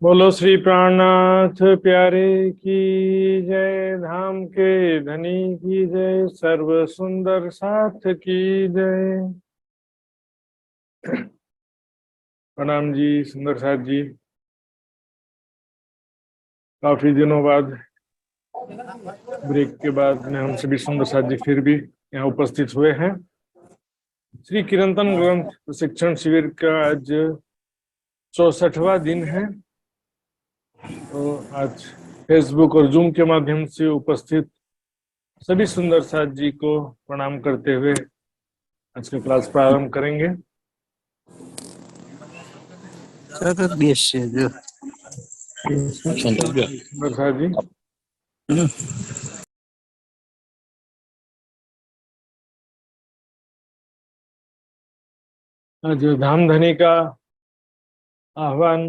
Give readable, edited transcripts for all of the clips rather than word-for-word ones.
बोलो श्री प्राणनाथ प्यारे की जय। धाम के धनी की जय। सर्व सुंदर साथ की जय। प्रणाम जी सुंदर साथ जी। काफी दिनों बाद, ब्रेक के बाद में हम सभी सुंदर साथ जी फिर भी यहाँ उपस्थित हुए हैं। श्री कीर्तन ग्रंथ प्रशिक्षण शिविर का आज 64वां दिन है। तो आज फेसबुक और जूम के माध्यम से उपस्थित सभी सुंदर साथ जी को प्रणाम करते हुए आज का क्लास प्रारंभ करेंगे। सुंदर साथ जी, आज धाम धनी का आह्वान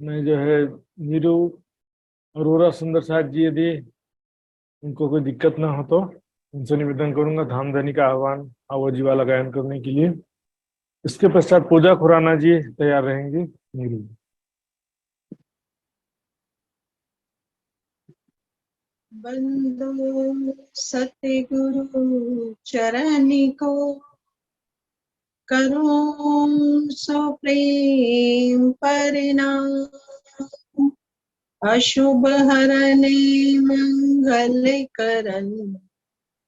में जो है नीरू अरोरा सुंदर साथ जी, यदि उनको कोई दिक्कत ना हो तो उनसे निवेदन करूंगा धाम धनी का आह्वान आवाजी वाला गायन करने के लिए। इसके पश्चात पूजा खुराना जी तैयार रहेंगी। नीरू बंदो सतगुरु चरण को करो सो प्रेम परिणाम। अशुभ हरने मंगल करन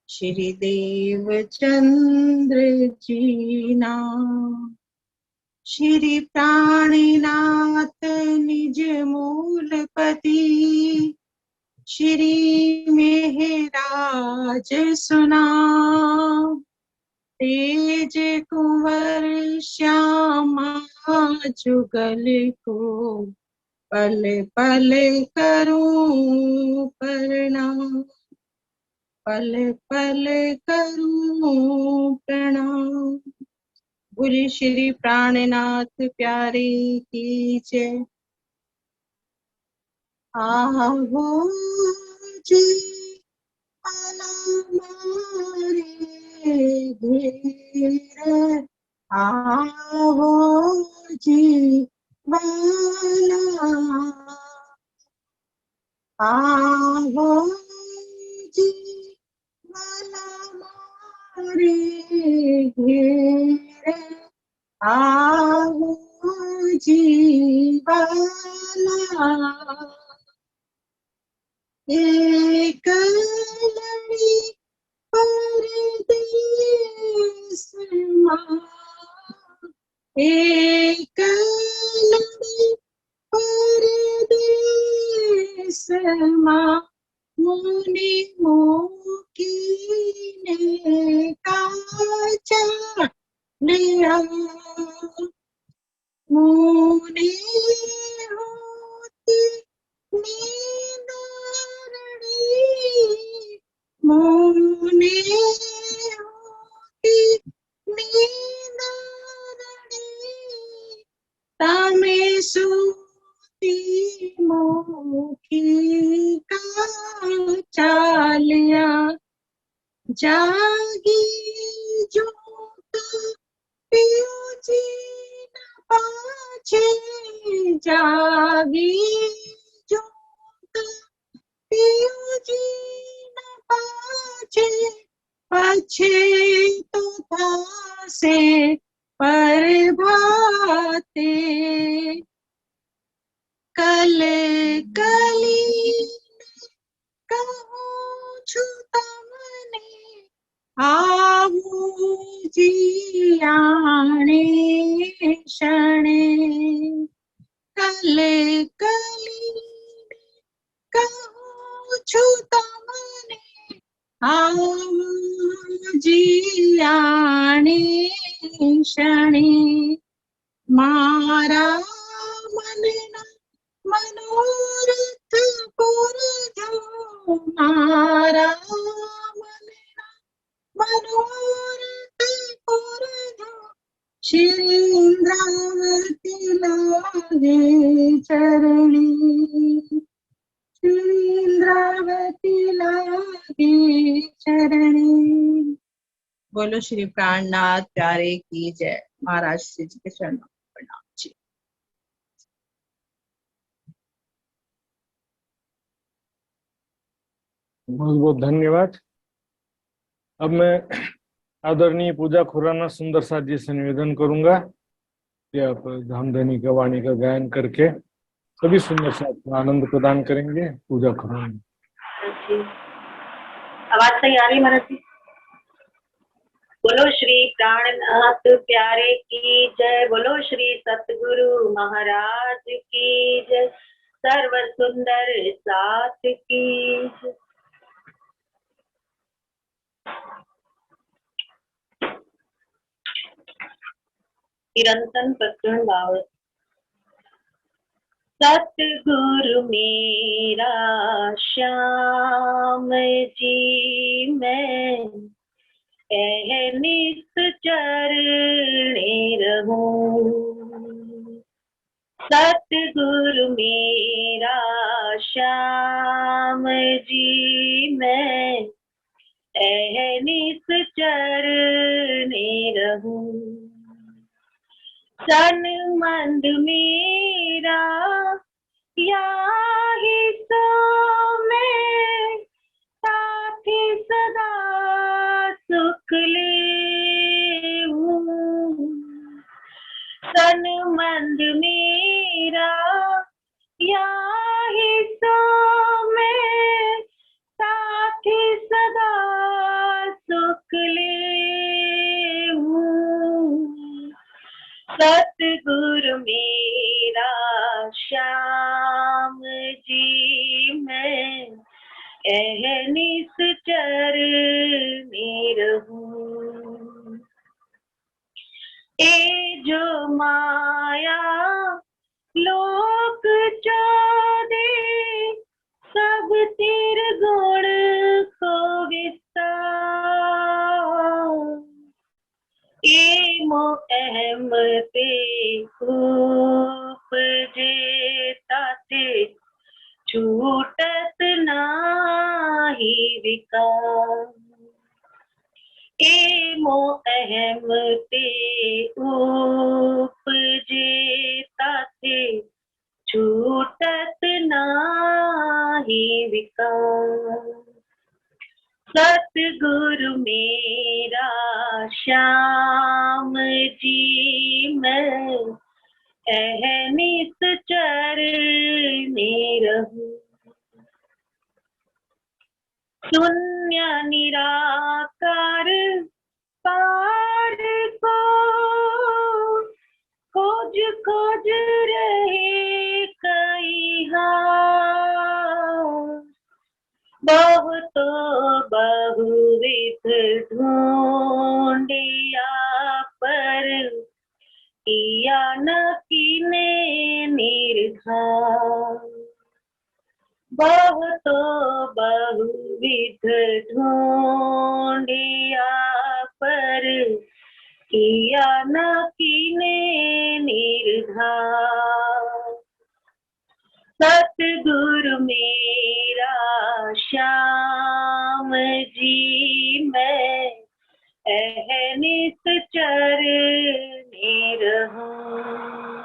श्री देव चंद्र जी नाम। श्री प्राणनाथ निज मूलपति श्री मेहराज सुना। तेज कुंवर श्यामा जुगल को पल पल करूं प्रणाम। पल पल करूं प्रणाम। बोले श्री प्राणनाथ प्यारे की जय। आहो जी मारे घेर। आहो जी वाला। आहो जी वाला मारे घेर। आहो जी वाला। एक लड़ी परदेस माँ। एक लड़ी परदेस माँ। मुनि मोकीने काचा लिया। मुनि होती नींदरड़ी। मुनि होती नींदरड़ी। तामे सूती मोखी का चालिया। जागी जोत पियो जी न पाछे। जागी जोत पियो जी न पाछे। पछे तो थासे प्रभाते। कल कली कहूँ छुतमने। आवो जियाणे क्षणे। कल कली कहूँ छुतमने। आवो जियाणे क्षणे। मारा मनना मनोरथ पूरजो। मारा मनना मनोरथ पूरजो। श्री इंद्रावती लागे चरणी। श्री इंद्रावती लागे चरणी। बोलो श्री प्राणनाथ प्यारे की जय। महाराज श्री जी के चरणों में प्रणाम जी। बहुत बहुत धन्यवाद। अब मैं आदरणीय पूजा खुराना सुंदर साथ जी से निवेदन करूंगा कि आप धामधनी का वाणी का गायन करके सभी सुंदर साथ को आनंद प्रदान करेंगे। पूजा खुराना। आवाज सही आ रही है महाराज जी? बोलो श्री प्राणनाथ प्यारे की जय, बोलो श्री सतगुरु महाराज की जय, सर्व सुंदर साथ की जय। चिरंतन प्रकरण बावत। सतगुरु मेरा श्याम जी मैं नित चरणे रहूं। सतगुरु मेरा श्याम जी मैं नित चरणे रहूं। तन मंद मेरा याहि सो मैं साथी सदा सुख लेऊं। तन मंद मेरा याहि सो मैं साथी सदा सुख लेऊं। सतगुरु मेरा श्याम जी मैं नित चरणे रहूं। ए जो माया लोक चौदे सब तेरे गुण को विस्तार। ए मो अहम ते उपजे ताते छूटत नाही विकार। ए मो अहम ते उपजे ताते छूटत नाही विकार। सतगुरु मेरा श्याम जी मैं नित चरणे रहूं। शून्य निराकार पार को खोज खोज रहे कई हार। बहुत बहुविध ढूंढिया पर किया न कीने निर्धार। बहुत बहुविध ढूंढिया पर किया न कीने निर्धार। सतगुरु मेरा श्याम जी मैं नित चरणे रहूं।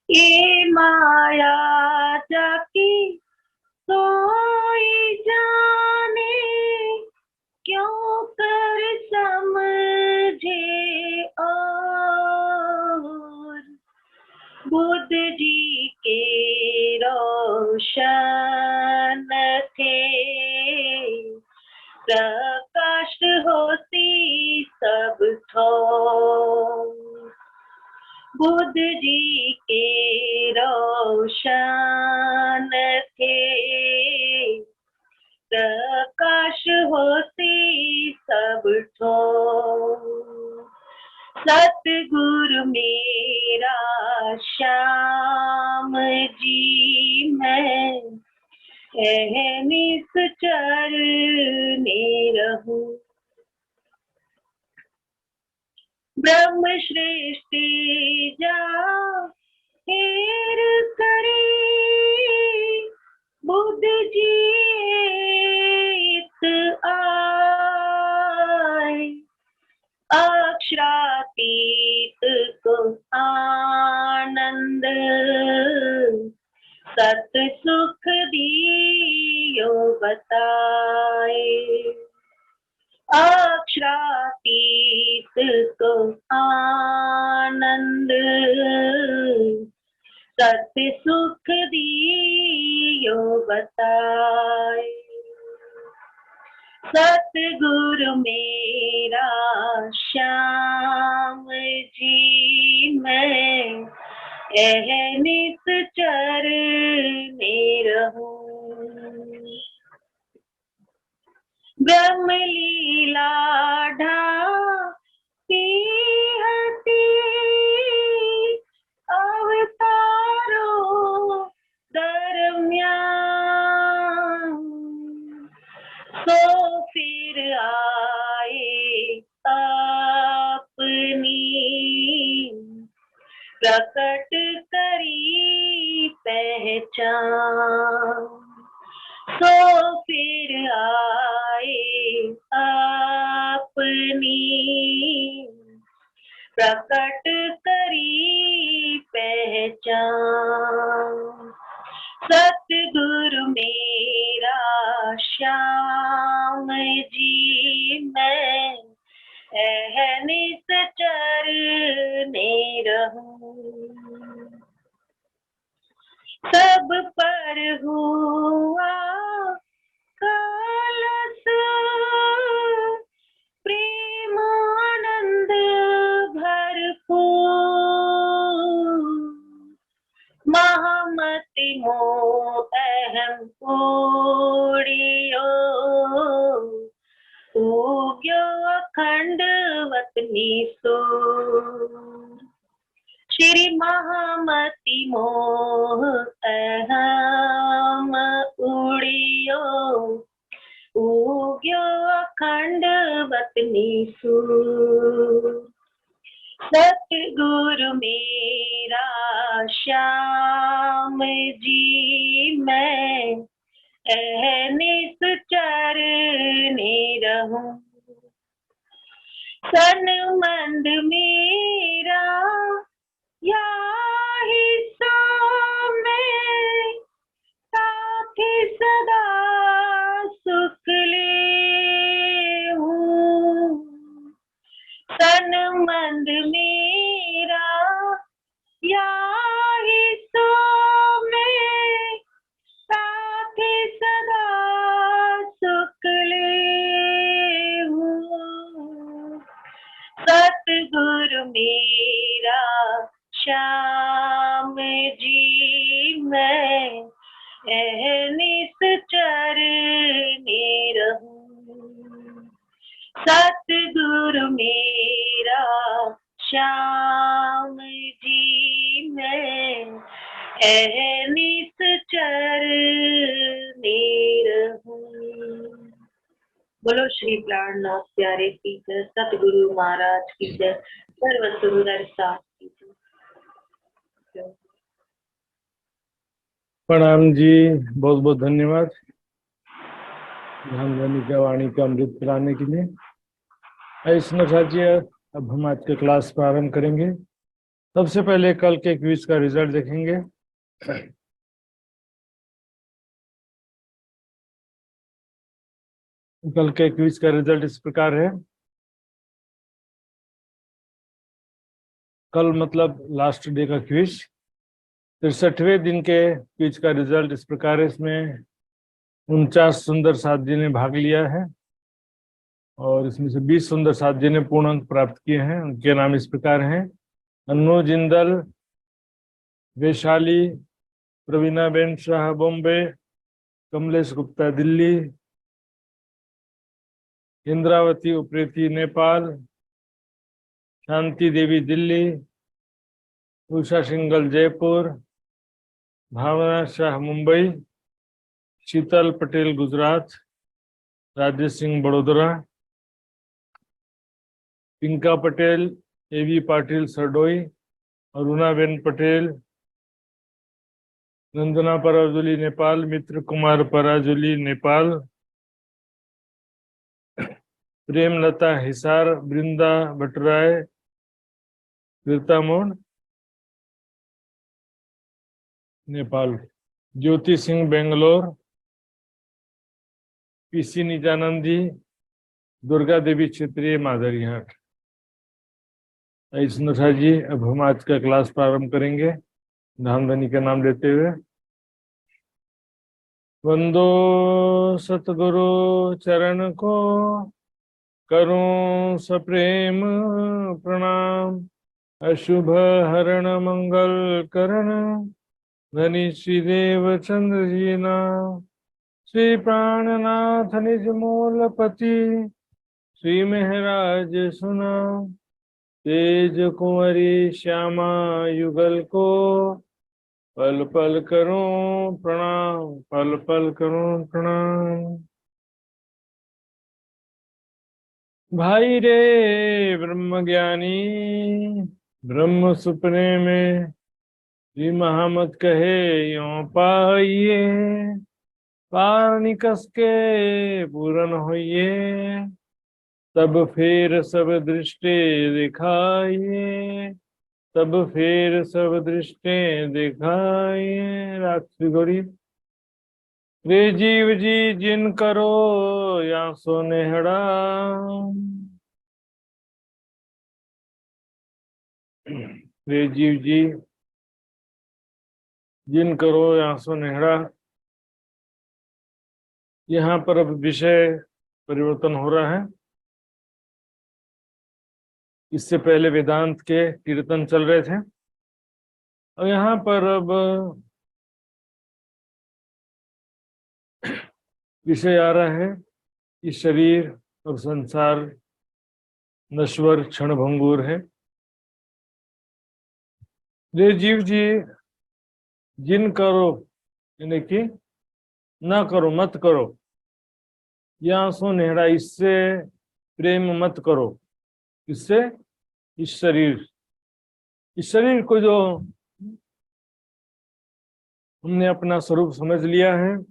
ये माया जाकी सोई जाने क्यों कर समझे और। बुद्ध जी के रोशन थे प्रकाश होती सब थोर। बुद्ध जी के रोशन थे प्रकाश होती सब ठोर। सतगुरु मेरा श्याम जी मैं नित चरणे रहूं। ब्रह्म सृष्टि जाहिर करे बुद्ध जी इत आए। अक्षरातीत को आनंद सत सुख दियो आनंद सत्य सुख दियो बताए। सतगुरु मेरा श्याम जी मैं अहनित चरने रहूं। ब्रह्म लीला ढाती हती अवतारों दरम्यान। तो फिर आए अपनी प्रकट करी पहचान। तो फिर आए अपनी प्रकट करी पहचान। सतगुरु मेरा श्याम जी मैं अहनित चरने रहूं। सब पर हुआ कलश प्रेम आनंद भरपूर। महामति मोह अहम पूरियो उग्यो अखंडवत निसूर। श्री महामति मोह अहम उड़ियो उग्यो अखंडवत निसूर। सतगुरु मेरा श्याम जी मैं अहनित चरने रहूं। सनमंद मेरा या हिस्सा में साथी सदा सुख ले हूँ। सनमंद मेरा या हिस्सा में साथी सदा सुख ले हूँ। सतगुरु मेरा श्याम जी मैं अहनित चरने रहूं। सतगुरु मेरा श्याम जी मैं अहनित चरने रहूं। बोलो श्री प्राणनाथ प्यारे की जय। सतगुरु महाराज की जय। सर्व सुंदर साथ की जय। प्रणाम जी, बहुत बहुत धन्यवाद ध्यान ध्वनि का वाणी का अमृत पिलाने के लिए। ऐसा साजिए, अब हम आज के क्लास प्रारंभ करेंगे। सबसे पहले कल के क्विज का रिजल्ट देखेंगे। कल के क्विज का रिजल्ट इस प्रकार है। कल मतलब लास्ट डे का क्विज, 63वें दिन के क्विज का रिजल्ट इस प्रकार है। इसमें 49 सुंदर साथी ने भाग लिया है और इसमें से 20 सुंदर साथी ने पूर्ण अंक प्राप्त किए हैं। उनके नाम इस प्रकार हैं: अन्नू जिंदल, वैशाली, प्रवीणा बेन शाह बॉम्बे, कमलेश गुप्ता दिल्ली, इंद्रावती उप्रेती नेपाल, शांति देवी दिल्ली, उषा सिंगल जयपुर, भावना शाह मुंबई, शीतल पटेल गुजरात, राजेश सिंह बड़ोदरा, पिंका पटेल, एवी पाटिल सरडोई, अरुणाबेन पटेल, नंदना पराजुली नेपाल, मित्र कुमार पराजुली नेपाल, प्रेमलता हिसार, बृंदा भट्टराय कीर्तामोड़ नेपाल, ज्योति सिंह बेंगलोर, पीसी निजानंदी, दुर्गा देवी क्षेत्रीय मादरिहाट। सुंदर जी, अब हम आज का क्लास प्रारंभ करेंगे धाम धनी का नाम लेते हुए। वंदो सतगुरु चरण को, करूं सप्रेम प्रणाम। अशुभ हरण मंगल करण, धनी श्री देव चंद्र जी नाम। श्री प्राणनाथ निज मूलपति, श्री महराज सुना। तेज कुंवरी श्यामा युगल को, पल पल करूं प्रणाम, पल पल करूं प्रणाम। भाई रे ब्रह्म ज्ञानी, ब्रह्म सुपने में जी महामत कहे यों पाइए। पार निकस के पूरन होइए, तब फिर सब दृष्टि दिखाइए। तब फिर सब दृष्टि दिखाइए। रात्रि गौरी। वे जीव जी जिन करो या सो नेहड़ा, वे जीव जी जिन करो या सो नेहड़ा। यहाँ पर अब विषय परिवर्तन हो रहा है। इससे पहले वेदांत के कीर्तन चल रहे थे और यहाँ पर अब विषय आ रहा है कि शरीर और संसार नश्वर क्षणभंगुर है। वे जीव जी जिन करो, यानी कि ना करो, मत करो। या सो नेहड़ा, इससे प्रेम मत करो। इससे इस शरीर को जो हमने अपना स्वरूप समझ लिया है,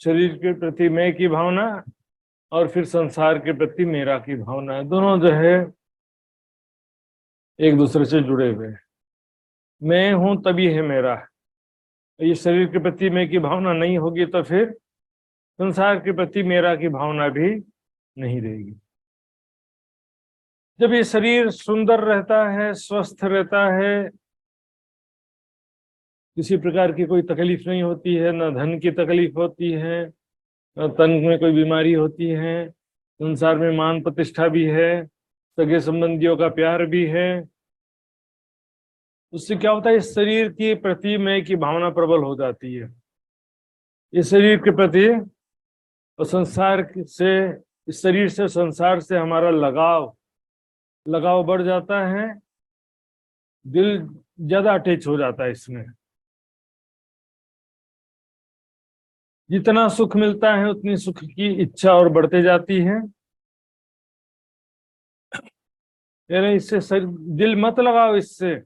शरीर के प्रति मैं की भावना और फिर संसार के प्रति मेरा की भावना, दोनों जो है एक दूसरे से जुड़े हुए हैं। मैं हूं तभी है मेरा। ये शरीर के प्रति मैं की भावना नहीं होगी तो फिर संसार के प्रति मेरा की भावना भी नहीं रहेगी। जब ये शरीर सुंदर रहता है, स्वस्थ रहता है, किसी प्रकार की कोई तकलीफ नहीं होती है, न धन की तकलीफ होती है, न तन में कोई बीमारी होती है, संसार में मान प्रतिष्ठा भी है, सगे संबंधियों का प्यार भी है, उससे क्या होता है, इस शरीर के प्रति मैं की भावना प्रबल हो जाती है। इस शरीर के प्रति और संसार से, इस शरीर से संसार से हमारा लगाव बढ़ जाता है। दिल ज्यादा अटैच हो जाता है इसमें। जितना सुख मिलता है उतनी सुख की इच्छा और बढ़ते जाती है। यानी इससे दिल मत लगाओ, इससे,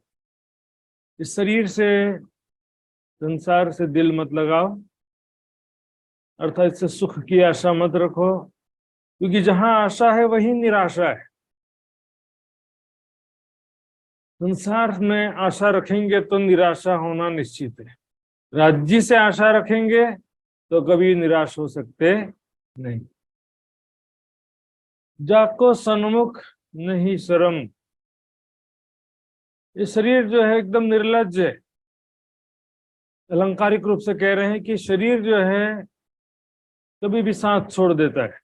इस शरीर से, संसार से दिल मत लगाओ, अर्थात इससे सुख की आशा मत रखो, क्योंकि जहां आशा है वही निराशा है। संसार में आशा रखेंगे तो निराशा होना निश्चित है। राज्य से आशा रखेंगे तो कभी निराश हो सकते नहीं। जाको सन्मुख नहीं शर्म, ये शरीर जो है एकदम निर्लज्ज है। अलंकारिक रूप से कह रहे हैं कि शरीर जो है कभी भी साथ छोड़ देता है।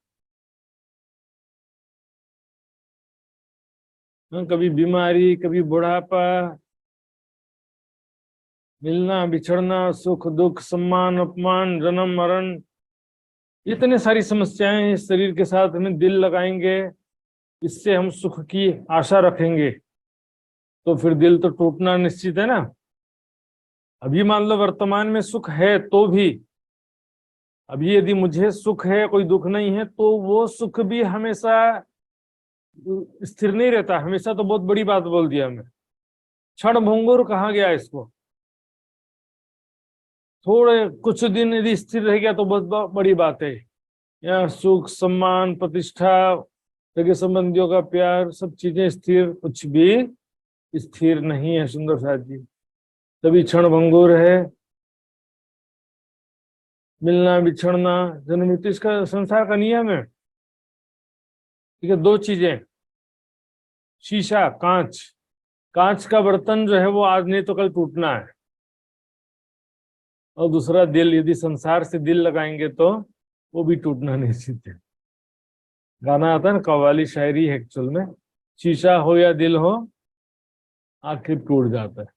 कभी बीमारी, कभी बुढ़ापा, मिलना बिछड़ना, सुख दुख, सम्मान अपमान, जन्म मरण, इतने सारी समस्याएं इस शरीर के साथ में दिल लगाएंगे, इससे हम सुख की आशा रखेंगे तो फिर दिल तो टूटना निश्चित है ना। अभी मान लो वर्तमान में सुख है तो भी, अभी यदि मुझे सुख है, कोई दुख नहीं है, तो वो सुख भी हमेशा स्थिर नहीं रहता। हमेशा तो बहुत बड़ी बात बोल दिया मैं, क्षण भंगुर कहा गया इसको। थोड़े कुछ दिन यदि स्थिर रह गया तो बहुत बड़ी बात है। यहाँ सुख, सम्मान, प्रतिष्ठा, सगे संबंधियों का प्यार, सब चीजें स्थिर, कुछ भी स्थिर नहीं है सुंदर साथ जी। तभी क्षण भंगुर है। मिलना बिछड़ना, जन्म मृत्यु, इसका संसार का नियम है। ठीक है, दो चीजें, शीशा, कांच, कांच का बर्तन जो है वो आज नहीं तो कल टूटना है। और दूसरा दिल, यदि संसार से दिल लगाएंगे तो वो भी टूटना निश्चित है। गाना आता है ना, कव्वाली शायरी है एक्चुअल में, शीशा हो या दिल हो आखिर टूट जाता है।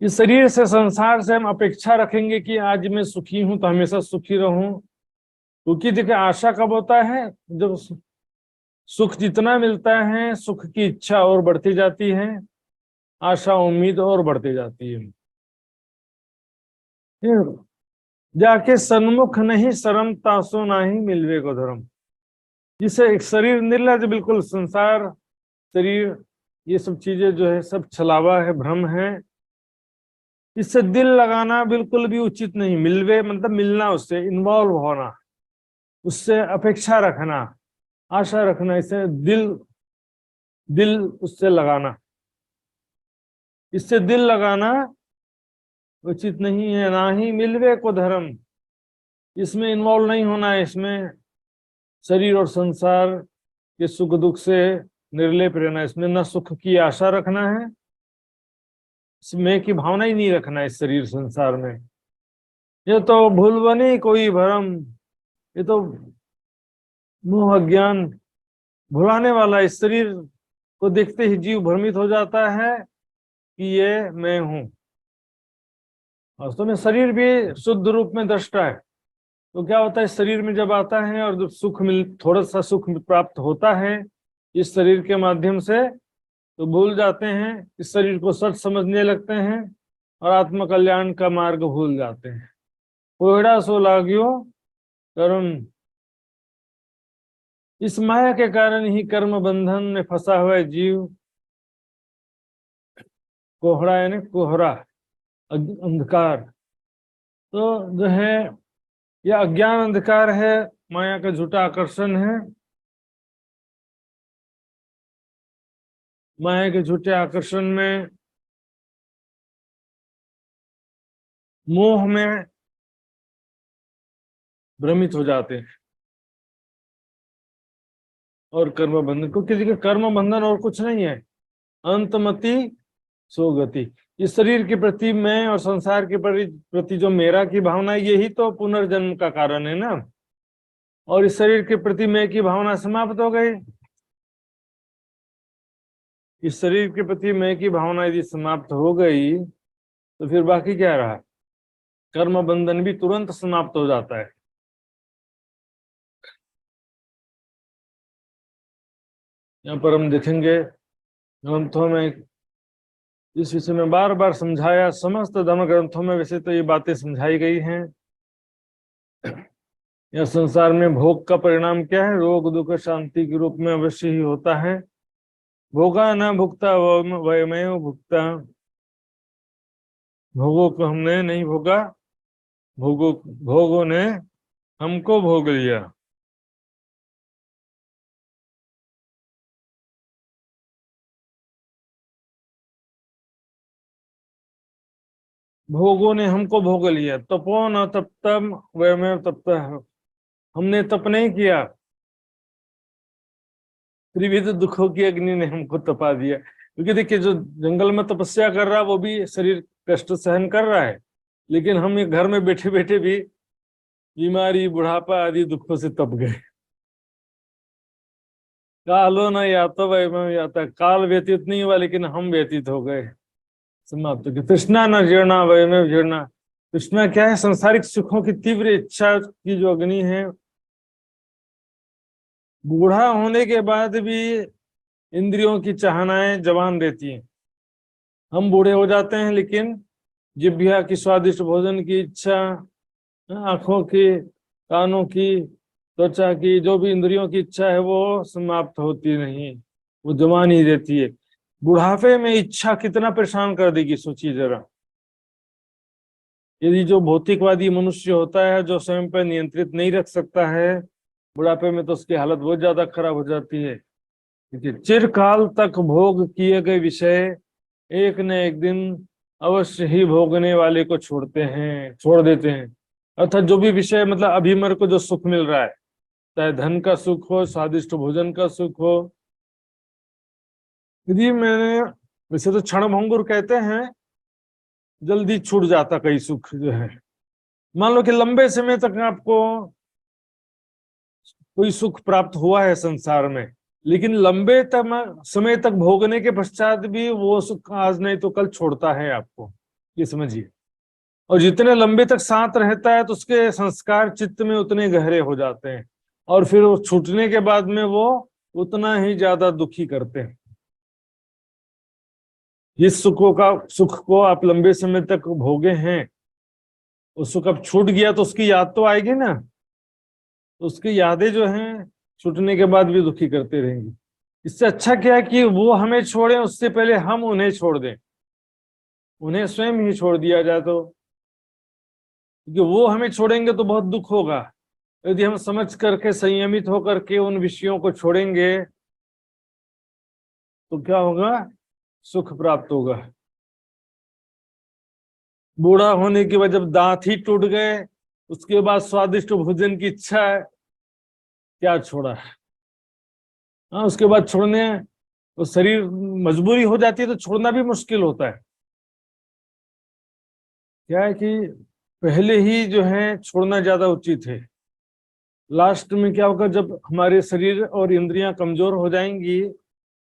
इस शरीर से, संसार से हम अपेक्षा रखेंगे कि आज मैं सुखी हूं तो हमेशा सुखी रहूं, क्योंकि देखिए आशा कब होता है, जब सुख जितना मिलता है सुख की इच्छा और बढ़ती जाती है, आशा उम्मीद और बढ़ती जाती है। जाके सन्मुख नहीं शर्म तासो नाही मिलवे को धर्म। जिसे एक शरीर निर्लज, बिल्कुल संसार, शरीर, ये सब चीजें जो है सब छलावा है, भ्रम है। इससे दिल लगाना बिल्कुल भी उचित नहीं। मिलवे मतलब मिलना, उससे इन्वॉल्व होना, उससे अपेक्षा रखना, आशा रखना, इसे दिल दिल उससे लगाना, इससे दिल लगाना उचित नहीं है। ना ही मिलवे को धर्म, इसमें इन्वॉल्व नहीं होना है, इसमें शरीर और संसार के सुख दुख से निर्लेप रहना, इसमें न सुख की आशा रखना है, इसमें की भावना ही नहीं रखना है। इस शरीर संसार में ये तो भूलवनी कोई भरम, ये तो मोह अज्ञान भुलाने वाला। इस शरीर को देखते ही जीव भ्रमित हो जाता है कि ये मैं हूं। वास्तव में शरीर भी शुद्ध रूप में दृष्टा है। तो क्या होता है, शरीर में जब आता है और जब थोड़ा सा सुख प्राप्त होता है इस शरीर के माध्यम से, तो भूल जाते हैं, इस शरीर को सच समझने लगते हैं और आत्म कल्याण का मार्ग भूल जाते हैं। कोहड़ा सो लाग्यो कर्म, इस माया के कारण ही कर्म बंधन में फंसा हुआ है जीव। कोहड़ा यानी कोहरा, अंधकार, तो जो है यह अज्ञान अंधकार है, माया का झूठा आकर्षण है। माया के झूठे आकर्षण में, मोह में भ्रमित हो जाते हैं और कर्म बंधन को, किसी का कर्म बंधन और कुछ नहीं है, अंतमति सोगति। इस शरीर के प्रति मैं और संसार के प्रति जो मेरा की भावना है, यही तो पुनर्जन्म का कारण है ना। और इस शरीर के प्रति मैं की भावना समाप्त हो गई। इस शरीर के प्रति मैं की भावना यदि समाप्त हो गई तो फिर बाकी क्या रहा, कर्म बंधन भी तुरंत समाप्त हो जाता है। यहाँ पर हम देखेंगे ग्रंथों में इस विषय में बार बार समझाया, समस्त धर्म ग्रंथों में वैसे तो ये बातें समझाई गई हैं। यह संसार में भोग का परिणाम क्या है, रोग दुख शांति के रूप में अवश्य ही होता है। भोगा न भुगता वयमेव भुगता, भोगों को हमने नहीं भोगा, भोगों ने हमको भोग लिया। भोगों ने हमको भोग लिया। तपो न तप्तम वयमेव तप्तः, हमने तप नहीं किया, त्रिविध दुखों की अग्नि ने हमको तपा दिया। क्योंकि देखिए जो जंगल में तपस्या कर रहा है वो भी शरीर कष्ट सहन कर रहा है, लेकिन हम ये घर में बैठे बैठे भी बीमारी बुढ़ापा आदि दुखों से तप गए। कालो न यातो वयमेव याता, काल व्यतीत नहीं हुआ लेकिन हम व्यतीत हो गए, समाप्त हो गए। तृष्णा न जीर्णा वयमेव जीर्णा, तृष्णा क्या है, संसारिक सुखों की तीव्र इच्छा की जो अग्नि है। बूढ़ा होने के बाद भी इंद्रियों की चाहनाएं जवान रहती हैं। हम बूढ़े हो जाते हैं लेकिन जिह्वा की स्वादिष्ट भोजन की इच्छा, आंखों की, कानों की, त्वचा की, जो भी इंद्रियों की इच्छा है वो समाप्त होती नहीं, वो जवान ही रहती है। बुढ़ापे में इच्छा कितना परेशान कर देगी, सोचिए जरा। यदि जो भौतिकवादी मनुष्य होता है, जो स्वयं पर नियंत्रित नहीं रख सकता है, बुढ़ापे में तो उसकी हालत बहुत ज्यादा खराब हो जाती है। क्योंकि चिरकाल तक भोग किए गए विषय एक न एक दिन अवश्य ही भोगने वाले को छोड़ देते हैं। अर्थात जो भी विषय, मतलब अभिमर को जो सुख मिल रहा है, चाहे धन का सुख हो, स्वादिष्ट भोजन का सुख हो, यदि मैंने, वैसे तो क्षणभंगुर कहते हैं, जल्दी छूट जाता कई सुख जो है। मान लो कि लंबे समय तक आपको कोई सुख प्राप्त हुआ है संसार में, लेकिन लंबे तक समय तक भोगने के पश्चात भी वो सुख आज नहीं तो कल छोड़ता है आपको, ये समझिए। और जितने लंबे तक साथ रहता है तो उसके संस्कार चित्त में उतने गहरे हो जाते हैं, और फिर वो छूटने के बाद में वो उतना ही ज्यादा दुखी करते हैं। जिस सुख को आप लंबे समय तक भोगे हैं, उस सुख अब छूट गया तो उसकी याद तो आएगी ना, तो उसकी यादें जो हैं छूटने के बाद भी दुखी करते रहेंगी। इससे अच्छा क्या है कि वो हमें छोड़े, उससे पहले हम उन्हें छोड़ दें, उन्हें स्वयं ही छोड़ दिया जाए। तो क्योंकि वो हमें छोड़ेंगे तो बहुत दुख होगा। यदि हम समझ करके संयमित होकर के उन विषयों को छोड़ेंगे तो क्या होगा, सुख प्राप्त होगा। बूढ़ा होने के बाद जब दांत ही टूट गए, उसके बाद स्वादिष्ट भोजन की इच्छा है, क्या छोड़ा है। हाँ, उसके बाद छोड़ने तो शरीर मजबूरी हो जाती है, तो छोड़ना भी मुश्किल होता है। क्या है कि पहले ही जो है छोड़ना ज्यादा उचित है। लास्ट में क्या होगा, जब हमारे शरीर और इंद्रियां कमजोर हो जाएंगी,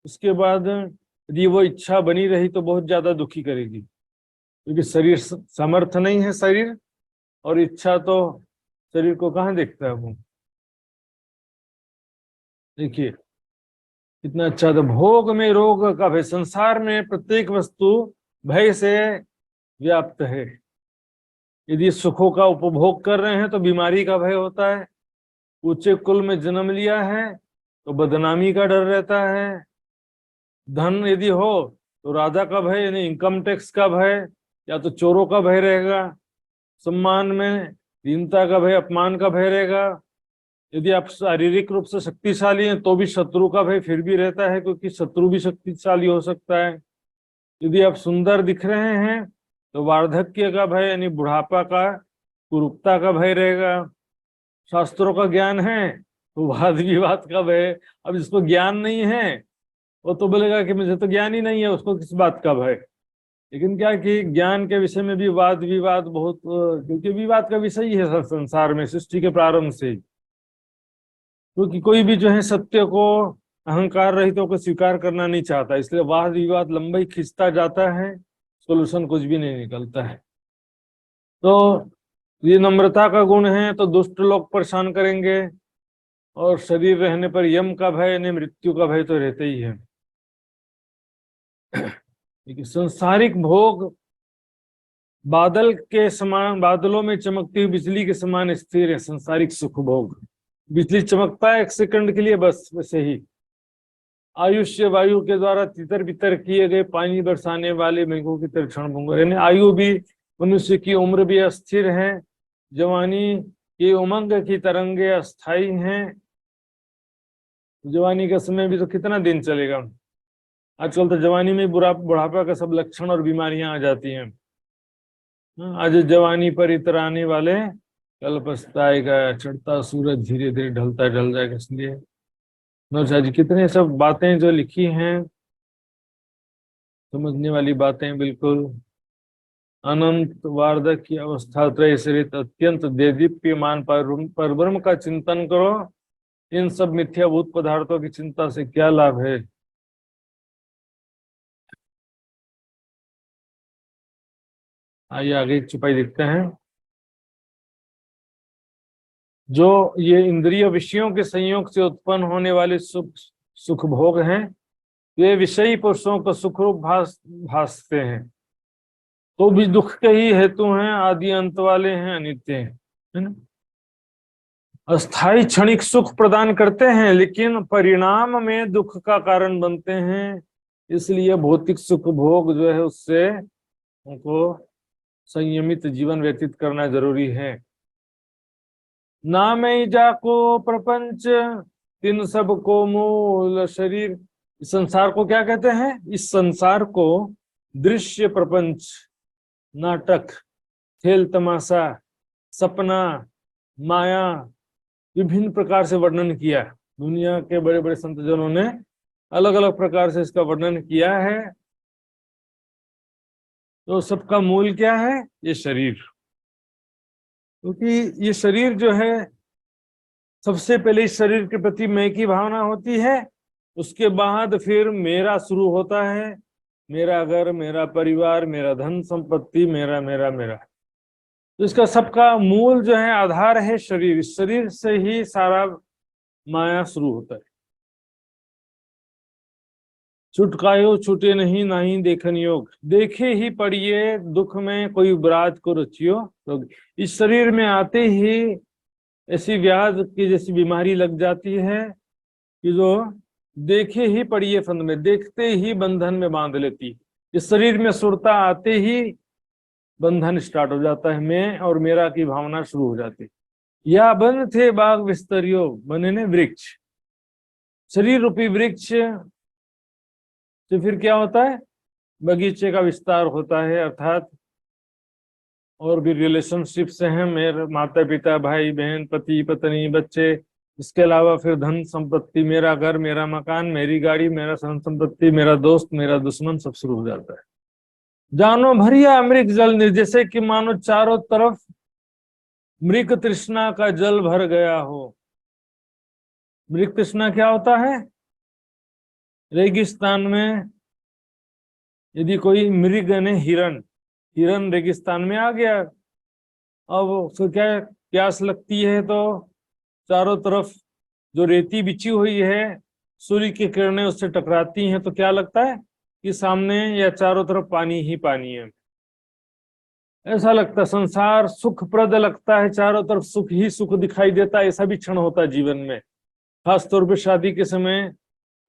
उसके बाद यदि वो इच्छा बनी रही तो बहुत ज्यादा दुखी करेगी, क्योंकि शरीर समर्थ नहीं है शरीर, और इच्छा तो शरीर को कहाँ देखता है वो। देखिए कितना अच्छा था, भोग में रोग का भय, संसार में प्रत्येक वस्तु भय से व्याप्त है। यदि सुखों का उपभोग कर रहे हैं तो बीमारी का भय होता है, ऊंचे कुल में जन्म लिया है तो बदनामी का डर रहता है, धन यदि हो तो राजा का भय यानी इनकम टैक्स का भय, या तो चोरों का भय रहेगा, सम्मान में दीनता का भय, अपमान का भय रहेगा। यदि आप शारीरिक रूप से शक्तिशाली हैं तो भी शत्रु का भय फिर भी रहता है, क्योंकि शत्रु भी शक्तिशाली हो सकता है। यदि आप सुंदर दिख रहे हैं तो वार्धक्य का भय यानी बुढ़ापा का, कुरूपता का भय रहेगा। शास्त्रों का ज्ञान है तो वाद विवाद का भय। अब जिसको ज्ञान नहीं है वो तो बोलेगा कि मुझे तो ज्ञान ही नहीं है, उसको किस बात का भय। लेकिन क्या कि ज्ञान के विषय में भी वाद विवाद बहुत, क्योंकि विवाद का विषय ही है संसार में सृष्टि के प्रारंभ से ही। क्योंकि कोई भी जो है सत्य को अहंकार रहितों को स्वीकार करना नहीं चाहता, इसलिए वाद विवाद लंबा ही खिंचता जाता है, सोल्यूशन कुछ भी नहीं निकलता है। तो ये नम्रता का गुण है तो दुष्ट लोग परेशान करेंगे, और शरीर रहने पर यम का भय यानी मृत्यु का भय तो रहता ही है। संसारिक भोग बादल के समान, बादलों में चमकती हुई बिजली के समान स्थिर है संसारिक सुख भोग। बिजली चमकता है एक सेकंड के लिए बस, वैसे ही आयुष्य वायु के द्वारा तितर बितर किए गए पानी बरसाने वाले मेघों की तरह क्षणभंगुर, यानी आयु भी, मनुष्य की उम्र भी अस्थिर है, जवानी की उमंग की तरंगे अस्थाई हैं। जवानी का समय भी तो कितना दिन चलेगा, आजकल तो जवानी में बुढ़ापा का सब लक्षण और बीमारियां आ जाती हैं। आज जवानी पर इतराने वाले कल पछताएगा, चढ़ता सूरज धीरे धीरे ढलता ढल जाएगा। इसलिए नौशाद जी कितने सब बातें जो लिखी हैं, समझने वाली बातें, बिल्कुल अनंत वार्धक की अवस्था त्रय सरित अत्यंत देदीप्यमान पर ब्रह्म का चिंतन करो, इन सब मिथ्याभूत पदार्थों की चिंता से क्या लाभ है। आइए आगे चुपाई देखते हैं। जो ये इंद्रिय विषयों के संयोग से उत्पन्न होने वाले सुख भोग हैं, ये विषयी पुरुषों को सुखरूप भासते हैं, तो भी दुख के ही हेतु हैं, आदि अंत वाले हैं, अनित्य हैं, है ना। अस्थाई क्षणिक सुख प्रदान करते हैं लेकिन परिणाम में दुख का कारण बनते हैं, इसलिए भौतिक सुख भोग जो है उससे उनको संयमित जीवन व्यतीत करना जरूरी है। नाम जाको प्रपंच तीन सब को मूल शरीर। इस संसार को क्या कहते हैं, इस संसार को दृश्य प्रपंच, नाटक, खेल तमाशा, सपना, माया, विभिन्न प्रकार से वर्णन किया। दुनिया के बड़े बड़े संत जनों ने अलग अलग प्रकार से इसका वर्णन किया है। तो सबका मूल क्या है? ये शरीर। क्योंकि ये शरीर जो है, सबसे पहले इस शरीर के प्रति मैं की भावना होती है, उसके बाद फिर मेरा शुरू होता है। मेरा घर, मेरा परिवार, मेरा धन संपत्ति, मेरा मेरा मेरा। तो इसका सबका मूल जो है, आधार है शरीर। इस शरीर से ही सारा माया शुरू होता है। छुटकायो छूटे नहीं, नाही देखन योग, देखे ही पड़िए दुख में कोई उपराध को रचियो। तो इस शरीर में आते ही ऐसी व्याध की जैसी बीमारी लग जाती है कि जो देखे ही पड़िए फंद में, देखते ही बंधन में बांध लेती। इस शरीर में सुरता आते ही बंधन स्टार्ट हो जाता है, मैं और मेरा की भावना शुरू हो जाती। या बन थे बाग विस्तरियो, बने ने वृक्ष। शरीर रूपी वृक्ष तो फिर क्या होता है? बगीचे का विस्तार होता है, अर्थात और भी रिलेशनशिप से हैं, मेरे माता पिता, भाई बहन, पति पत्नी, बच्चे। इसके अलावा फिर धन संपत्ति, मेरा घर, मेरा मकान, मेरी गाड़ी, मेरा धन संपत्ति, मेरा दोस्त, मेरा दुश्मन, सब शुरू हो जाता है। जानो भरिया अमृत जल, जैसे कि मानो चारों तरफ मृग तृष्णा का जल भर गया हो। मृग तृष्णा क्या होता है? रेगिस्तान में यदि कोई मृग ने, हिरन रेगिस्तान में आ गया, अब उसको क्या प्यास लगती है, तो चारों तरफ जो रेती बिछी हुई है, सूर्य की किरणें उससे टकराती हैं, तो क्या लगता है कि सामने या चारों तरफ पानी ही पानी है। ऐसा लगता है संसार सुखप्रद लगता है, चारों तरफ सुख ही सुख दिखाई देता है। ऐसा भी क्षण होता है जीवन में, खास तौर पे शादी के समय।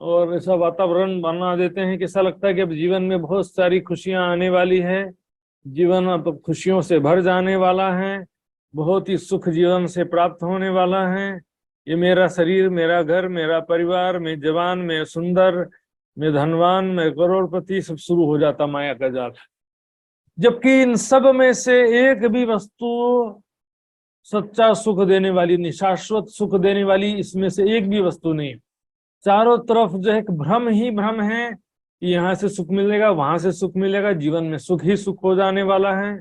और ऐसा वातावरण बना देते हैं कि ऐसा लगता है कि अब जीवन में बहुत सारी खुशियां आने वाली है, जीवन अब खुशियों से भर जाने वाला है, बहुत ही सुख जीवन से प्राप्त होने वाला है। ये मेरा शरीर, मेरा घर, मेरा परिवार, मैं जवान, मैं सुंदर, मैं धनवान, मैं करोड़पति, सब शुरू हो जाता माया का जाल। जबकि इन सब में से एक भी वस्तु सच्चा सुख देने वाली नहीं, शाश्वत सुख देने वाली इसमें से एक भी वस्तु नहीं। चारों तरफ जो है भ्रम ही भ्रम है, यहाँ से सुख मिलेगा, वहां से सुख मिलेगा, जीवन में सुख ही सुख हो जाने वाला है।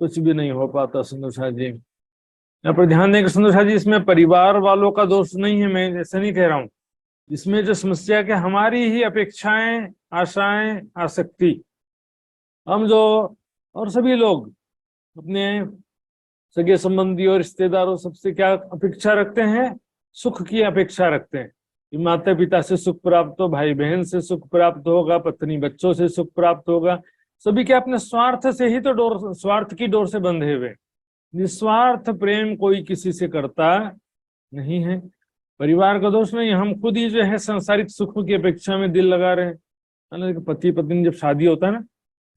कुछ भी नहीं हो पाता सुंदर जी। यहाँ पर ध्यान दें कि सुंदर जी, इसमें परिवार वालों का दोष नहीं है, मैं ऐसा नहीं कह रहा हूँ। इसमें जो समस्या है कि हमारी ही अपेक्षाएं, आशाएं, आसक्ति, हम जो और सभी लोग अपने सगे संबंधी और रिश्तेदारों सबसे क्या अपेक्षा रखते हैं? सुख की अपेक्षा रखते हैं कि माता पिता से सुख प्राप्त हो, भाई बहन से सुख प्राप्त होगा, पत्नी बच्चों से सुख प्राप्त होगा। सभी के अपने स्वार्थ से ही तो डोर, स्वार्थ की डोर से बंधे हुए। निस्वार्थ प्रेम कोई किसी से करता नहीं है। परिवार का दोष नहीं, हम खुद ही जो है सांसारिक सुख की अपेक्षा में दिल लगा रहे हैं। पति पत्नी जब शादी होता है ना,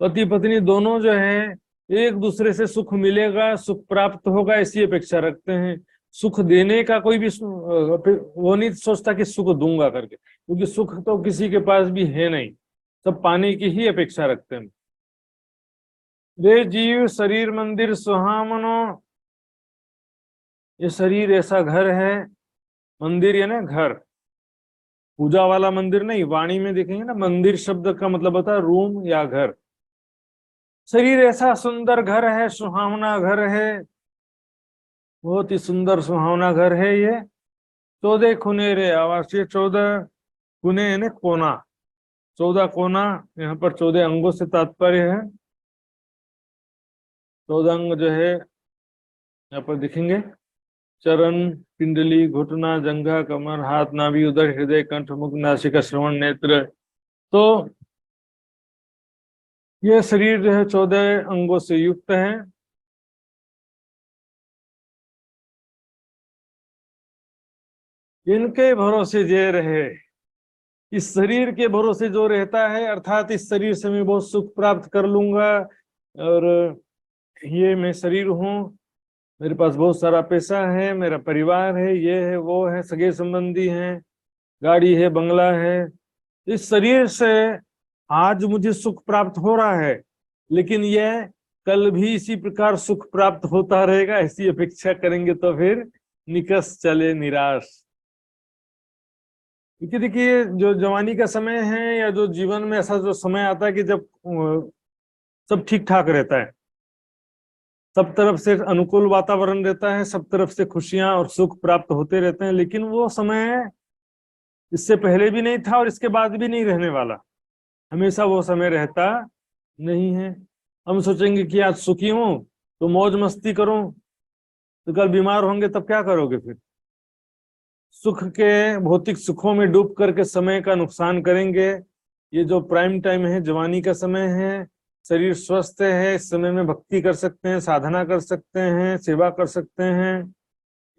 पति पत्नी दोनों जो है एक दूसरे से सुख मिलेगा, सुख प्राप्त होगा, ऐसी अपेक्षा रखते हैं। सुख देने का कोई भी वो नहीं सोचता कि सुख दूंगा करके, क्योंकि सुख तो किसी के पास भी है नहीं, सब पाने की ही अपेक्षा रखते हैं। रे जीव शरीर मंदिर सुहामनो, ये शरीर ऐसा घर है, मंदिर है ना घर, पूजा वाला मंदिर नहीं। वाणी में देखेंगे ना, मंदिर शब्द का मतलब होता है रूम या घर। शरीर ऐसा सुंदर घर है, सुहावना घर है, बहुत ही सुंदर सुहावना घर है ये। 14 खुनेरे आवासीय, 14 खुने यानी कोना, 14 कोना। यहाँ पर 14 अंगों से तात्पर्य है। 14 अंग जो है यहाँ पर दिखेंगे, चरण, पिंडली, घुटना, जंघा, कमर, हाथ, नाभि, उदर, हृदय, कंठ, मुख, नासिका, श्रवण, नेत्र। तो ये शरीर जो है 14 अंगों से युक्त है। इनके भरोसे जे रहे, इस शरीर के भरोसे जो रहता है, अर्थात इस शरीर से मैं बहुत सुख प्राप्त कर लूंगा, और ये मैं शरीर हूँ, मेरे पास बहुत सारा पैसा है, मेरा परिवार है, ये है वो है, सगे संबंधी हैं, गाड़ी है, बंगला है। इस शरीर से आज मुझे सुख प्राप्त हो रहा है, लेकिन यह कल भी इसी प्रकार सुख प्राप्त होता रहेगा, ऐसी अपेक्षा करेंगे तो फिर निकस चले निराश। क्योंकि देखिए जो जवानी का समय है या जो जीवन में ऐसा जो समय आता है कि जब सब ठीक ठाक रहता है, सब तरफ से अनुकूल वातावरण रहता है, सब तरफ से खुशियां और सुख प्राप्त होते रहते हैं, लेकिन वो समय इससे पहले भी नहीं था और इसके बाद भी नहीं रहने वाला। हमेशा वो समय रहता नहीं है। हम सोचेंगे कि आज सुखी हूं तो मौज मस्ती करूं, तो कल बीमार होंगे तब क्या करोगे फिर? सुख के भौतिक सुखों में डूब करके समय का नुकसान करेंगे। ये जो प्राइम टाइम है, जवानी का समय है, शरीर स्वस्थ है, इस समय में भक्ति कर सकते हैं, साधना कर सकते हैं, सेवा कर सकते हैं।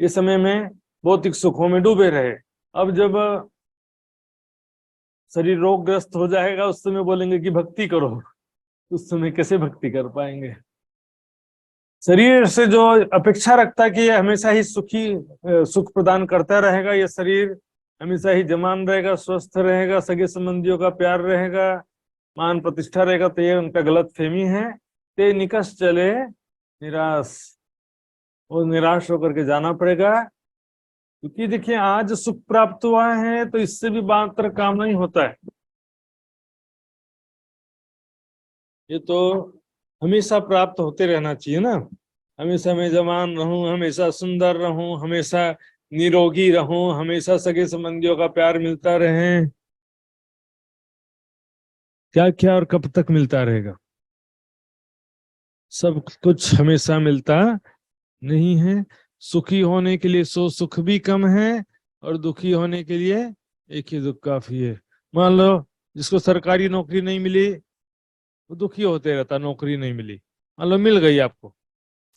इस समय में भौतिक सुखों में डूबे रहे। अब जब शरीर रोगग्रस्त हो जाएगा उस समय बोलेंगे कि भक्ति करो, उस समय कैसे भक्ति कर पाएंगे? शरीर से जो अपेक्षा रखता है कि ये हमेशा ही सुख प्रदान करता रहेगा, ये शरीर हमेशा ही जवान रहेगा, स्वस्थ रहेगा, सगे संबंधियों का प्यार रहेगा, मान प्रतिष्ठा रहेगा, तो ये उनका गलत फहमी है। ते निकस चले निराश, वो निराश होकर के जाना पड़ेगा। क्योंकि देखिए आज सुख प्राप्त हुआ है तो इससे भी मात्र काम नहीं होता है। ये तो हमेशा प्राप्त होते रहना चाहिए ना। हमेशा मैं जवान रहूं, हमेशा सुंदर रहूं, हमेशा निरोगी रहूं, हमेशा सगे संबंधियों का प्यार मिलता रहे। क्या क्या और कब तक मिलता रहेगा? सब कुछ हमेशा मिलता नहीं है। सुखी होने के लिए सो सुख भी कम है और दुखी होने के लिए एक ही दुख काफी है। मान लो जिसको सरकारी नौकरी नहीं मिली वो दुखी होते रहता, नौकरी नहीं मिली। मान लो मिल गई आपको,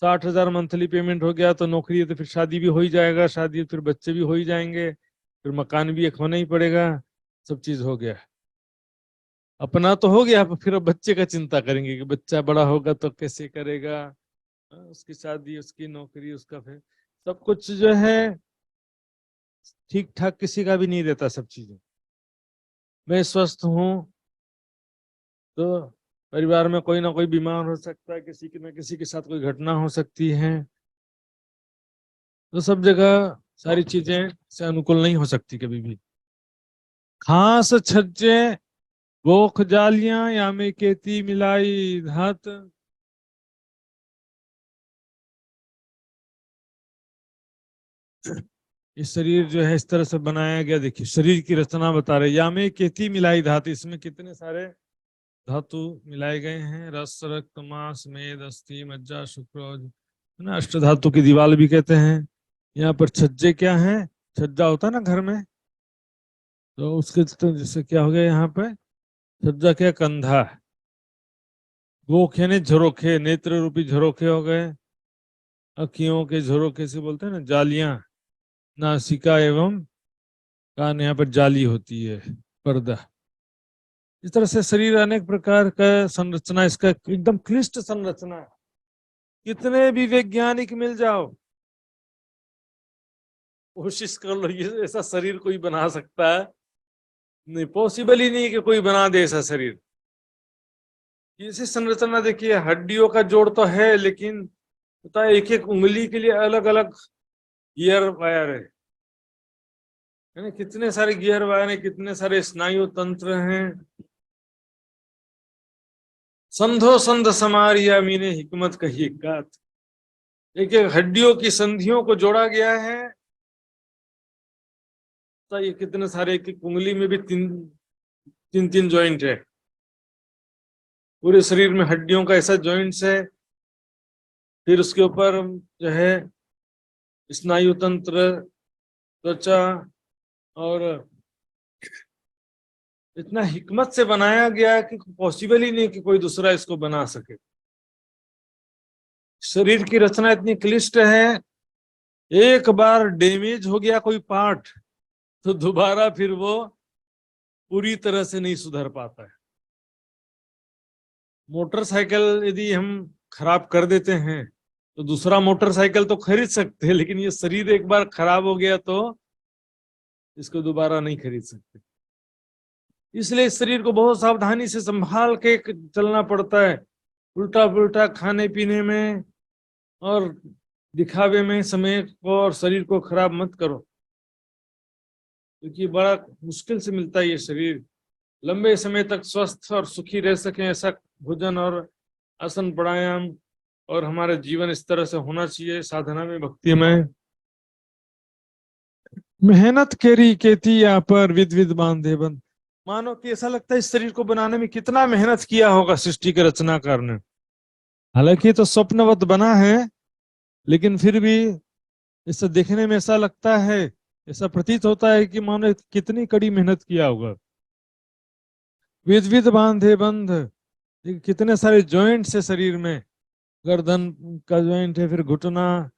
60,000 मंथली पेमेंट हो गया तो नौकरी है, तो फिर शादी भी हो ही जाएगा, शादी फिर बच्चे भी हो ही जाएंगे, फिर मकान भी एक होना ही पड़ेगा, सब चीज हो गया। अपना तो हो गया, फिर अब बच्चे का चिंता करेंगे कि बच्चा बड़ा होगा तो कैसे करेगा, उसकी शादी, उसकी नौकरी, उसका फिर सब कुछ जो है ठीक ठाक किसी का भी नहीं रहता सब चीजें। मैं स्वस्थ हूँ तो परिवार में कोई ना कोई बीमार हो सकता है, किसी की ना किसी के साथ कोई घटना हो सकती है, तो सब जगह सारी चीजें से अनुकूल नहीं हो सकती कभी भी। खास छज्जे बोख जालियां या में केती मिलाई धात। ये शरीर जो है इस तरह से बनाया गया, देखिए शरीर की रचना बता रहे, या में केती मिलाई धातु, इसमें कितने सारे धातु मिलाए गए हैं। रस, रक्त, मांस, मेद, अस्थि, मज्जा, शुक्र, है ना, अष्ट धातु की दीवार भी कहते हैं। यहाँ पर छज्जे क्या है? छज्जा होता है ना घर में, तो उसके तो जैसे क्या हो गया यहाँ पे, छज्जा क्या, कंधा। गोख यानी झरोखे, नेत्र रूपी झरोखे हो गए, अखियों के झरोखे से बोलते हैं ना, जालियां। नासिका एवं कान, यहाँ पर जाली होती है, पर्दा। इस तरह से शरीर अनेक प्रकार का संरचना, इसका एकदम क्लिष्ट संरचना है। कितने भी वैज्ञानिक मिल जाओ, कोशिश कर लो, ये ऐसा शरीर कोई बना सकता है? नहीं, पॉसिबल ही नहीं है कि कोई बना दे ऐसा शरीर। ऐसी संरचना देखिए, हड्डियों का जोड़ तो है, लेकिन पता है एक एक उंगली के लिए अलग अलग गियर वायर है ना, कितने सारे गियर वायर हैं, कितने सारे स्नायु तंत्र हैं। संधो संध समारिया मीने हिकमत कही गात। एक एक हड्डियों की संधियों को जोड़ा गया है। तो ये कितने सारे, एक एक उंगली में भी तीन तीन तीन जॉइंट है। पूरे शरीर में हड्डियों का ऐसा जॉइंट्स है। फिर उसके ऊपर जो है स्नायु तंत्र, त्वचा, और इतना हिकमत से बनाया गया कि पॉसिबल ही नहीं कि कोई दूसरा इसको बना सके। शरीर की रचना इतनी क्लिष्ट है, एक बार डैमेज हो गया कोई पार्ट तो दोबारा फिर वो पूरी तरह से नहीं सुधर पाता है। मोटरसाइकिल यदि हम खराब कर देते हैं तो दूसरा मोटरसाइकिल तो खरीद सकते हैं, लेकिन ये शरीर एक बार खराब हो गया तो इसको दोबारा नहीं खरीद सकते। इसलिए इस शरीर को बहुत सावधानी से संभाल के चलना पड़ता है। उल्टा पुल्टा खाने पीने में और दिखावे में समय को और शरीर को खराब मत करो। क्योंकि बड़ा मुश्किल से मिलता है ये शरीर। लंबे समय तक स्वस्थ और सुखी रह सकें ऐसा भोजन और आसन प्राणायाम और हमारा जीवन इस तरह से होना चाहिए साधना में, भक्ति में। मेहनत केरी केती यहाँ पर विध विध बांधे बंद। मानो कि ऐसा लगता है इस शरीर को बनाने में कितना मेहनत किया होगा सृष्टि के रचनाकार ने। हालांकि तो स्वप्नवत बना है, लेकिन फिर भी इसे देखने में ऐसा लगता है, ऐसा प्रतीत होता है कि मानो कितनी कड़ी मेहनत किया होगा। विध विध बांधे बंध, कितने सारे जॉइंट्स है शरीर में। गर्दन का जॉइंट है, फिर घुटना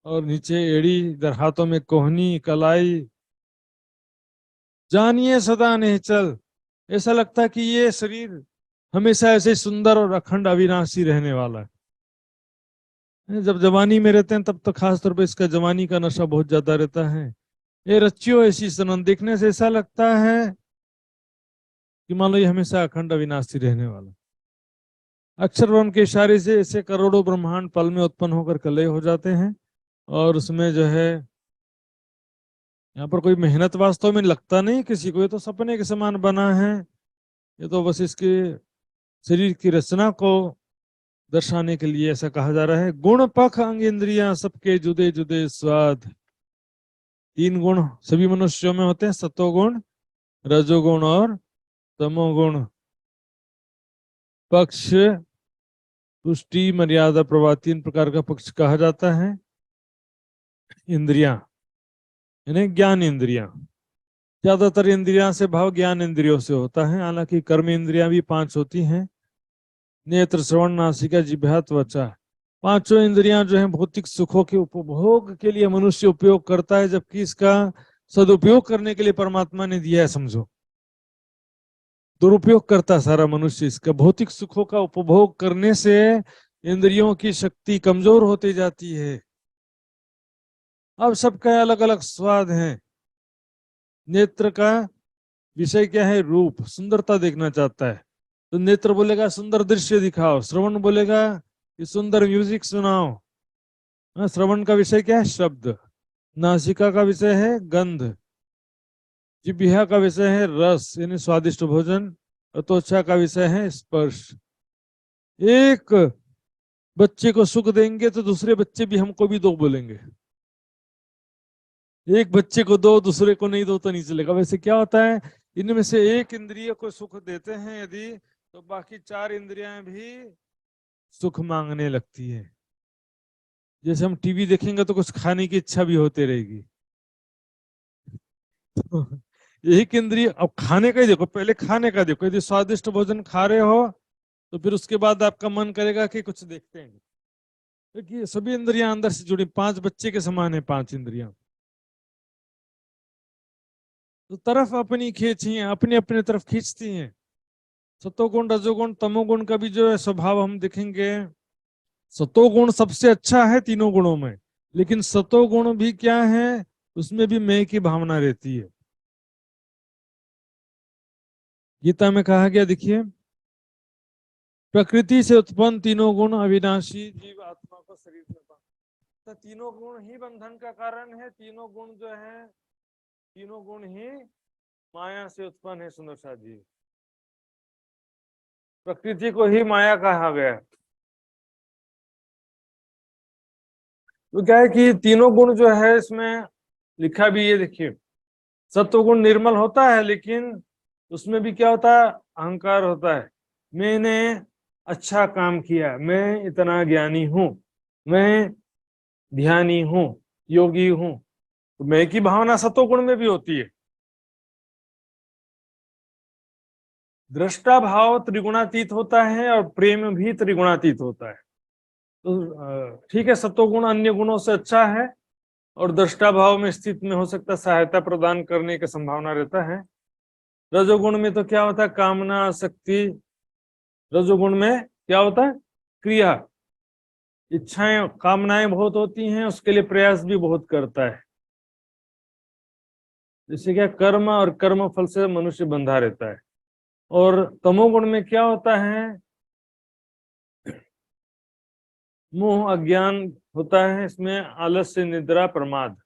और नीचे एड़ी, इधर हाथों में कोहनी कलाई। जानिए सदा निश्चल, ऐसा लगता है कि ये शरीर हमेशा ऐसे सुंदर और अखंड अविनाशी रहने वाला है। जब जवानी में रहते हैं तब तो खास तौर पे इसका जवानी का नशा बहुत ज्यादा रहता है। ये रच्चियों ऐसी सनन, देखने से ऐसा लगता है कि मान लो ये हमेशा अखंड अविनाशी रहने वाला। अक्षर वर्ण के इशारे से ऐसे करोड़ों ब्रह्मांड पल में उत्पन्न होकर कलय हो जाते हैं, और उसमें जो है यहाँ पर कोई मेहनत वास्तव में लगता नहीं किसी को, ये तो सपने के समान बना है। ये तो बस इसके शरीर की रचना को दर्शाने के लिए ऐसा कहा जा रहा है। गुण पख अंग इंद्रियां सबके जुदे जुदे स्वाद। 3 गुण सभी मनुष्यों में होते हैं, सतोगुण, रजोगुण और तमोगुण। पक्ष, पुष्टि, मर्यादा, प्रवाह, 3 प्रकार का पक्ष कहा जाता है। इंद्रियां यानी ज्ञान इंद्रियां, ज्यादातर इंद्रियां से भाव ज्ञान इंद्रियों से होता है। हालांकि कर्म इंद्रियां भी 5 होती हैं, नेत्र, श्रवण, नासिका, जिह्वा, त्वचा। 5 इंद्रियां जो हैं भौतिक सुखों के उपभोग के लिए मनुष्य उपयोग करता है, जबकि इसका सदुपयोग करने के लिए परमात्मा ने दिया है, समझो। दुरुपयोग करता सारा मनुष्य इसका। भौतिक सुखों का उपभोग करने से इंद्रियों की शक्ति कमजोर होती जाती है। अब सबका अलग अलग स्वाद है। नेत्र का विषय क्या है? रूप, सुंदरता देखना चाहता है, तो नेत्र बोलेगा सुंदर दृश्य दिखाओ। श्रवण बोलेगा कि सुंदर म्यूजिक सुनाओ। श्रवण का विषय क्या है? शब्द। नासिका का विषय है गंध। जिह्वा का विषय है रस यानी स्वादिष्ट भोजन। और त्वचा का विषय है स्पर्श। एक बच्चे को सुख देंगे तो दूसरे बच्चे भी हमको भी दो बोलेंगे। एक बच्चे को दो, दूसरे को नहीं दो तो नहीं चलेगा। वैसे क्या होता है, इनमें से एक इंद्रिय को सुख देते हैं यदि, तो बाकी 4 इंद्रियां भी सुख मांगने लगती है। जैसे हम टीवी देखेंगे तो कुछ खाने की इच्छा भी होती रहेगी। तो एक इंद्रिय, अब खाने का ही देखो, पहले खाने का देखो। यदि स्वादिष्ट भोजन खा रहे हो तो फिर उसके बाद आपका मन करेगा कि कुछ देखते हैं, क्योंकि सभी इंद्रियां अंदर से जुड़ी। 5 बच्चे के समान है 5 इंद्रियां। तो तरफ अपनी खींची हैं, अपने अपने तरफ खींचती हैं। सतोगुण, रजोगुण, तमोगुण का भी जो है स्वभाव हम देखेंगे। सतोगुण सबसे अच्छा है तीनों गुणों में, लेकिन सतोगुण भी क्या है, उसमें भी मैं की भावना रहती है। गीता में कहा गया, देखिए, प्रकृति से उत्पन्न तीनों गुण अविनाशी जीव आत्मा को शरीर में बांधते। तो तीनों गुण ही बंधन का कारण है। तीनों गुण जो है, तीनों गुण ही माया से उत्पन्न है। सुंदर जी, प्रकृति को ही माया कहा गया। तो क्या है कि तीनों गुण जो है, इसमें लिखा भी ये देखिए, सत्वगुण निर्मल होता है, लेकिन उसमें भी क्या होता है? अहंकार होता है। मैंने अच्छा काम किया, मैं इतना ज्ञानी हूं, मैं ध्यानी हूं, योगी हूं। तो मैं की भावना सत्वगुण में भी होती है। दृष्टा भाव त्रिगुणातीत होता है और प्रेम भी त्रिगुणातीत होता है। तो ठीक है, सत्वगुण अन्य गुणों से अच्छा है और दृष्टा भाव में स्थित में हो सकता है, सहायता प्रदान करने की संभावना रहता है। रजोगुण में तो क्या होता है? कामना, शक्ति। रजोगुण में क्या होता है? क्रिया, इच्छाएं, कामनाएं बहुत होती हैं, उसके लिए प्रयास भी बहुत करता है। जैसे क्या, कर्म और कर्म फल से मनुष्य बंधा रहता है। और तमोगुण में क्या होता है? मोह, अज्ञान होता है। इसमें आलस्य, निद्रा, प्रमाद।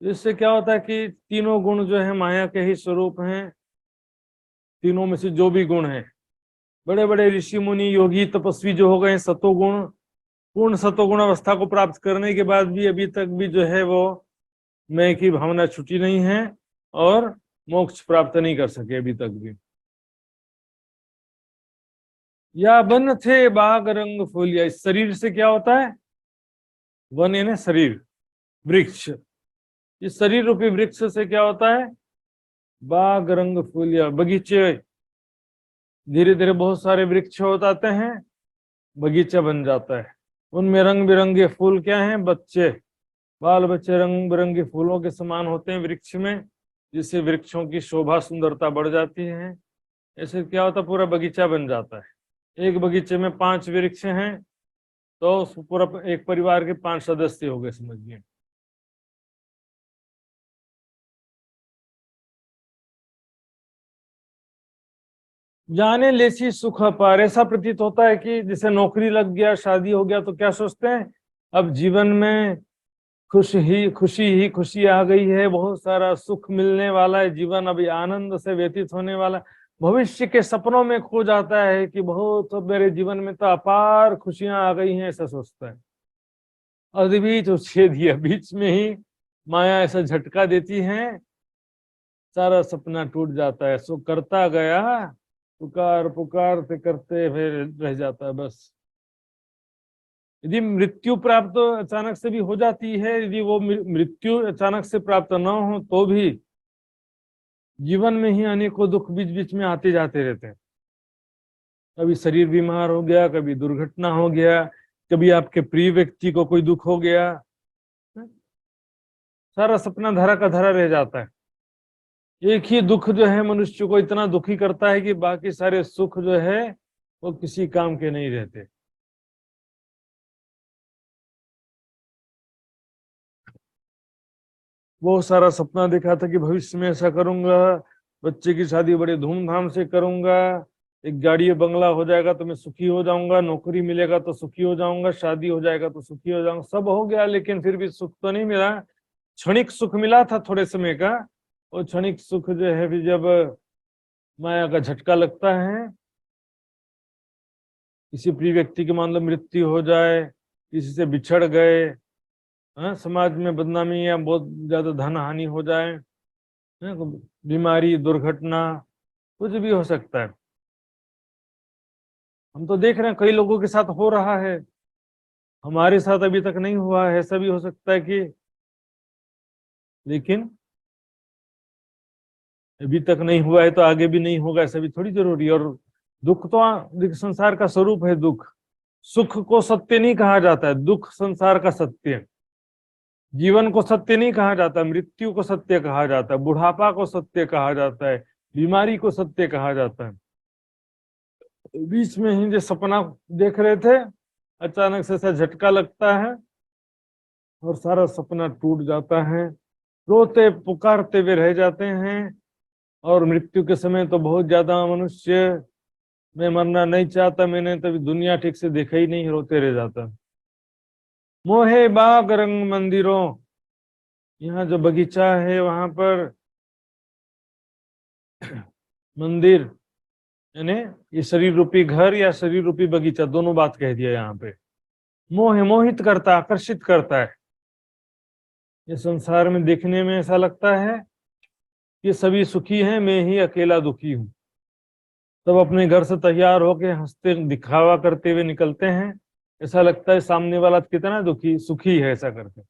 इससे क्या होता है कि तीनों गुण जो है माया के ही स्वरूप हैं। तीनों में से जो भी गुण है, बड़े बड़े ऋषि मुनि योगी तपस्वी जो हो गए सतोगुण, पूर्ण सतोगुण अवस्था को प्राप्त करने के बाद भी अभी तक भी जो है वो मैं की भावना छुटी नहीं है और मोक्ष प्राप्त नहीं कर सके अभी तक भी। या वन थे बाग रंग फूलिया, इस शरीर से क्या होता है? वन यानी शरीर, वृक्ष। इस शरीर रूपी वृक्ष से क्या होता है? बाग रंग फूलिया, बगीचे। धीरे धीरे बहुत सारे वृक्ष हो जाते हैं, बगीचा बन जाता है। उनमें रंग बिरंगे फूल क्या हैं? बच्चे, बाल बच्चे रंग बिरंगे फूलों के समान होते हैं वृक्ष में, जिससे वृक्षों की शोभा सुंदरता बढ़ जाती है। ऐसे क्या होता है? पूरा बगीचा बन जाता है। एक बगीचे में 5 वृक्ष हैं तो पूरा एक परिवार के 5 सदस्य हो गए, समझिए। जाने लेसी सुख अपार, ऐसा प्रतीत होता है कि जैसे नौकरी लग गया, शादी हो गया तो क्या सोचते हैं? अब जीवन में खुशी ही आ गई है, बहुत सारा सुख मिलने वाला है, जीवन अभी आनंद से व्यतीत होने वाला। भविष्य के सपनों में खो जाता है कि बहुत मेरे जीवन में तो अपार खुशियां आ गई हैं, ऐसा सोचता है। और बीच उच्छेद दिया, बीच में ही माया ऐसा झटका देती है, सारा सपना टूट जाता है। सो करता गया पुकार पुकारते करते फिर रह जाता है बस। यदि मृत्यु प्राप्त अचानक से भी हो जाती है, यदि वो मृत्यु अचानक से प्राप्त न हो तो भी जीवन में ही अनेकों दुख बीच बीच में आते जाते रहते हैं। कभी शरीर बीमार हो गया, कभी दुर्घटना हो गया, कभी आपके प्रिय व्यक्ति को कोई दुख हो गया, सारा सपना धरा का धरा रह जाता है। एक ही दुख जो है मनुष्य को इतना दुखी करता है कि बाकी सारे सुख जो है वो किसी काम के नहीं रहते। वो सारा सपना देखा था कि भविष्य में ऐसा करूंगा, बच्चे की शादी बड़े धूमधाम से करूंगा, एक गाड़ी बंगला हो जाएगा तो मैं सुखी हो जाऊंगा, नौकरी मिलेगा तो सुखी हो जाऊंगा, शादी हो जाएगा तो सुखी हो जाऊंगा। सब हो गया लेकिन फिर भी सुख तो नहीं मिला। क्षणिक सुख मिला था थोड़े समय का, वो क्षणिक सुख जो है फिर जब माया का झटका लगता है, किसी प्रिय व्यक्ति की मान लो मृत्यु हो जाए, किसी से बिछड़ गए, समाज में बदनामी या बहुत ज्यादा धन हानि हो जाए, बीमारी दुर्घटना कुछ भी हो सकता है। हम तो देख रहे हैं कई लोगों के साथ हो रहा है, हमारे साथ अभी तक नहीं हुआ है, ऐसा भी हो सकता है कि, लेकिन अभी तक नहीं हुआ है तो आगे भी नहीं होगा ऐसा भी थोड़ी जरूरी। और दुख तो संसार का स्वरूप है। दुख, सुख को सत्य नहीं कहा जाता है, दुख संसार का सत्य है। जीवन को सत्य नहीं कहा जाता, मृत्यु को सत्य कहा जाता है, बुढ़ापा को सत्य कहा जाता है, बीमारी को सत्य कहा जाता है। बीच में ही जो सपना देख रहे थे, अचानक से ऐसा झटका लगता है और सारा सपना टूट जाता है, रोते पुकारते हुए रह जाते हैं। और मृत्यु के समय तो बहुत ज्यादा मनुष्य, मैं मरना नहीं चाहता, मैंने तभी दुनिया ठीक से देखा ही नहीं, रोते रह जाता। मोहे बाग रंग मंदिरों, यहाँ जो बगीचा है वहां पर मंदिर यानी ये शरीर रूपी घर या शरीर रूपी बगीचा, दोनों बात कह दिया यहाँ पे। मोह मोहित करता, आकर्षित करता है। ये संसार में देखने में ऐसा लगता है कि सभी सुखी हैं, मैं ही अकेला दुखी हूं। सब अपने घर से तैयार होके हंसते दिखावा करते हुए निकलते हैं, ऐसा लगता है सामने वाला कितना दुखी सुखी है ऐसा करके।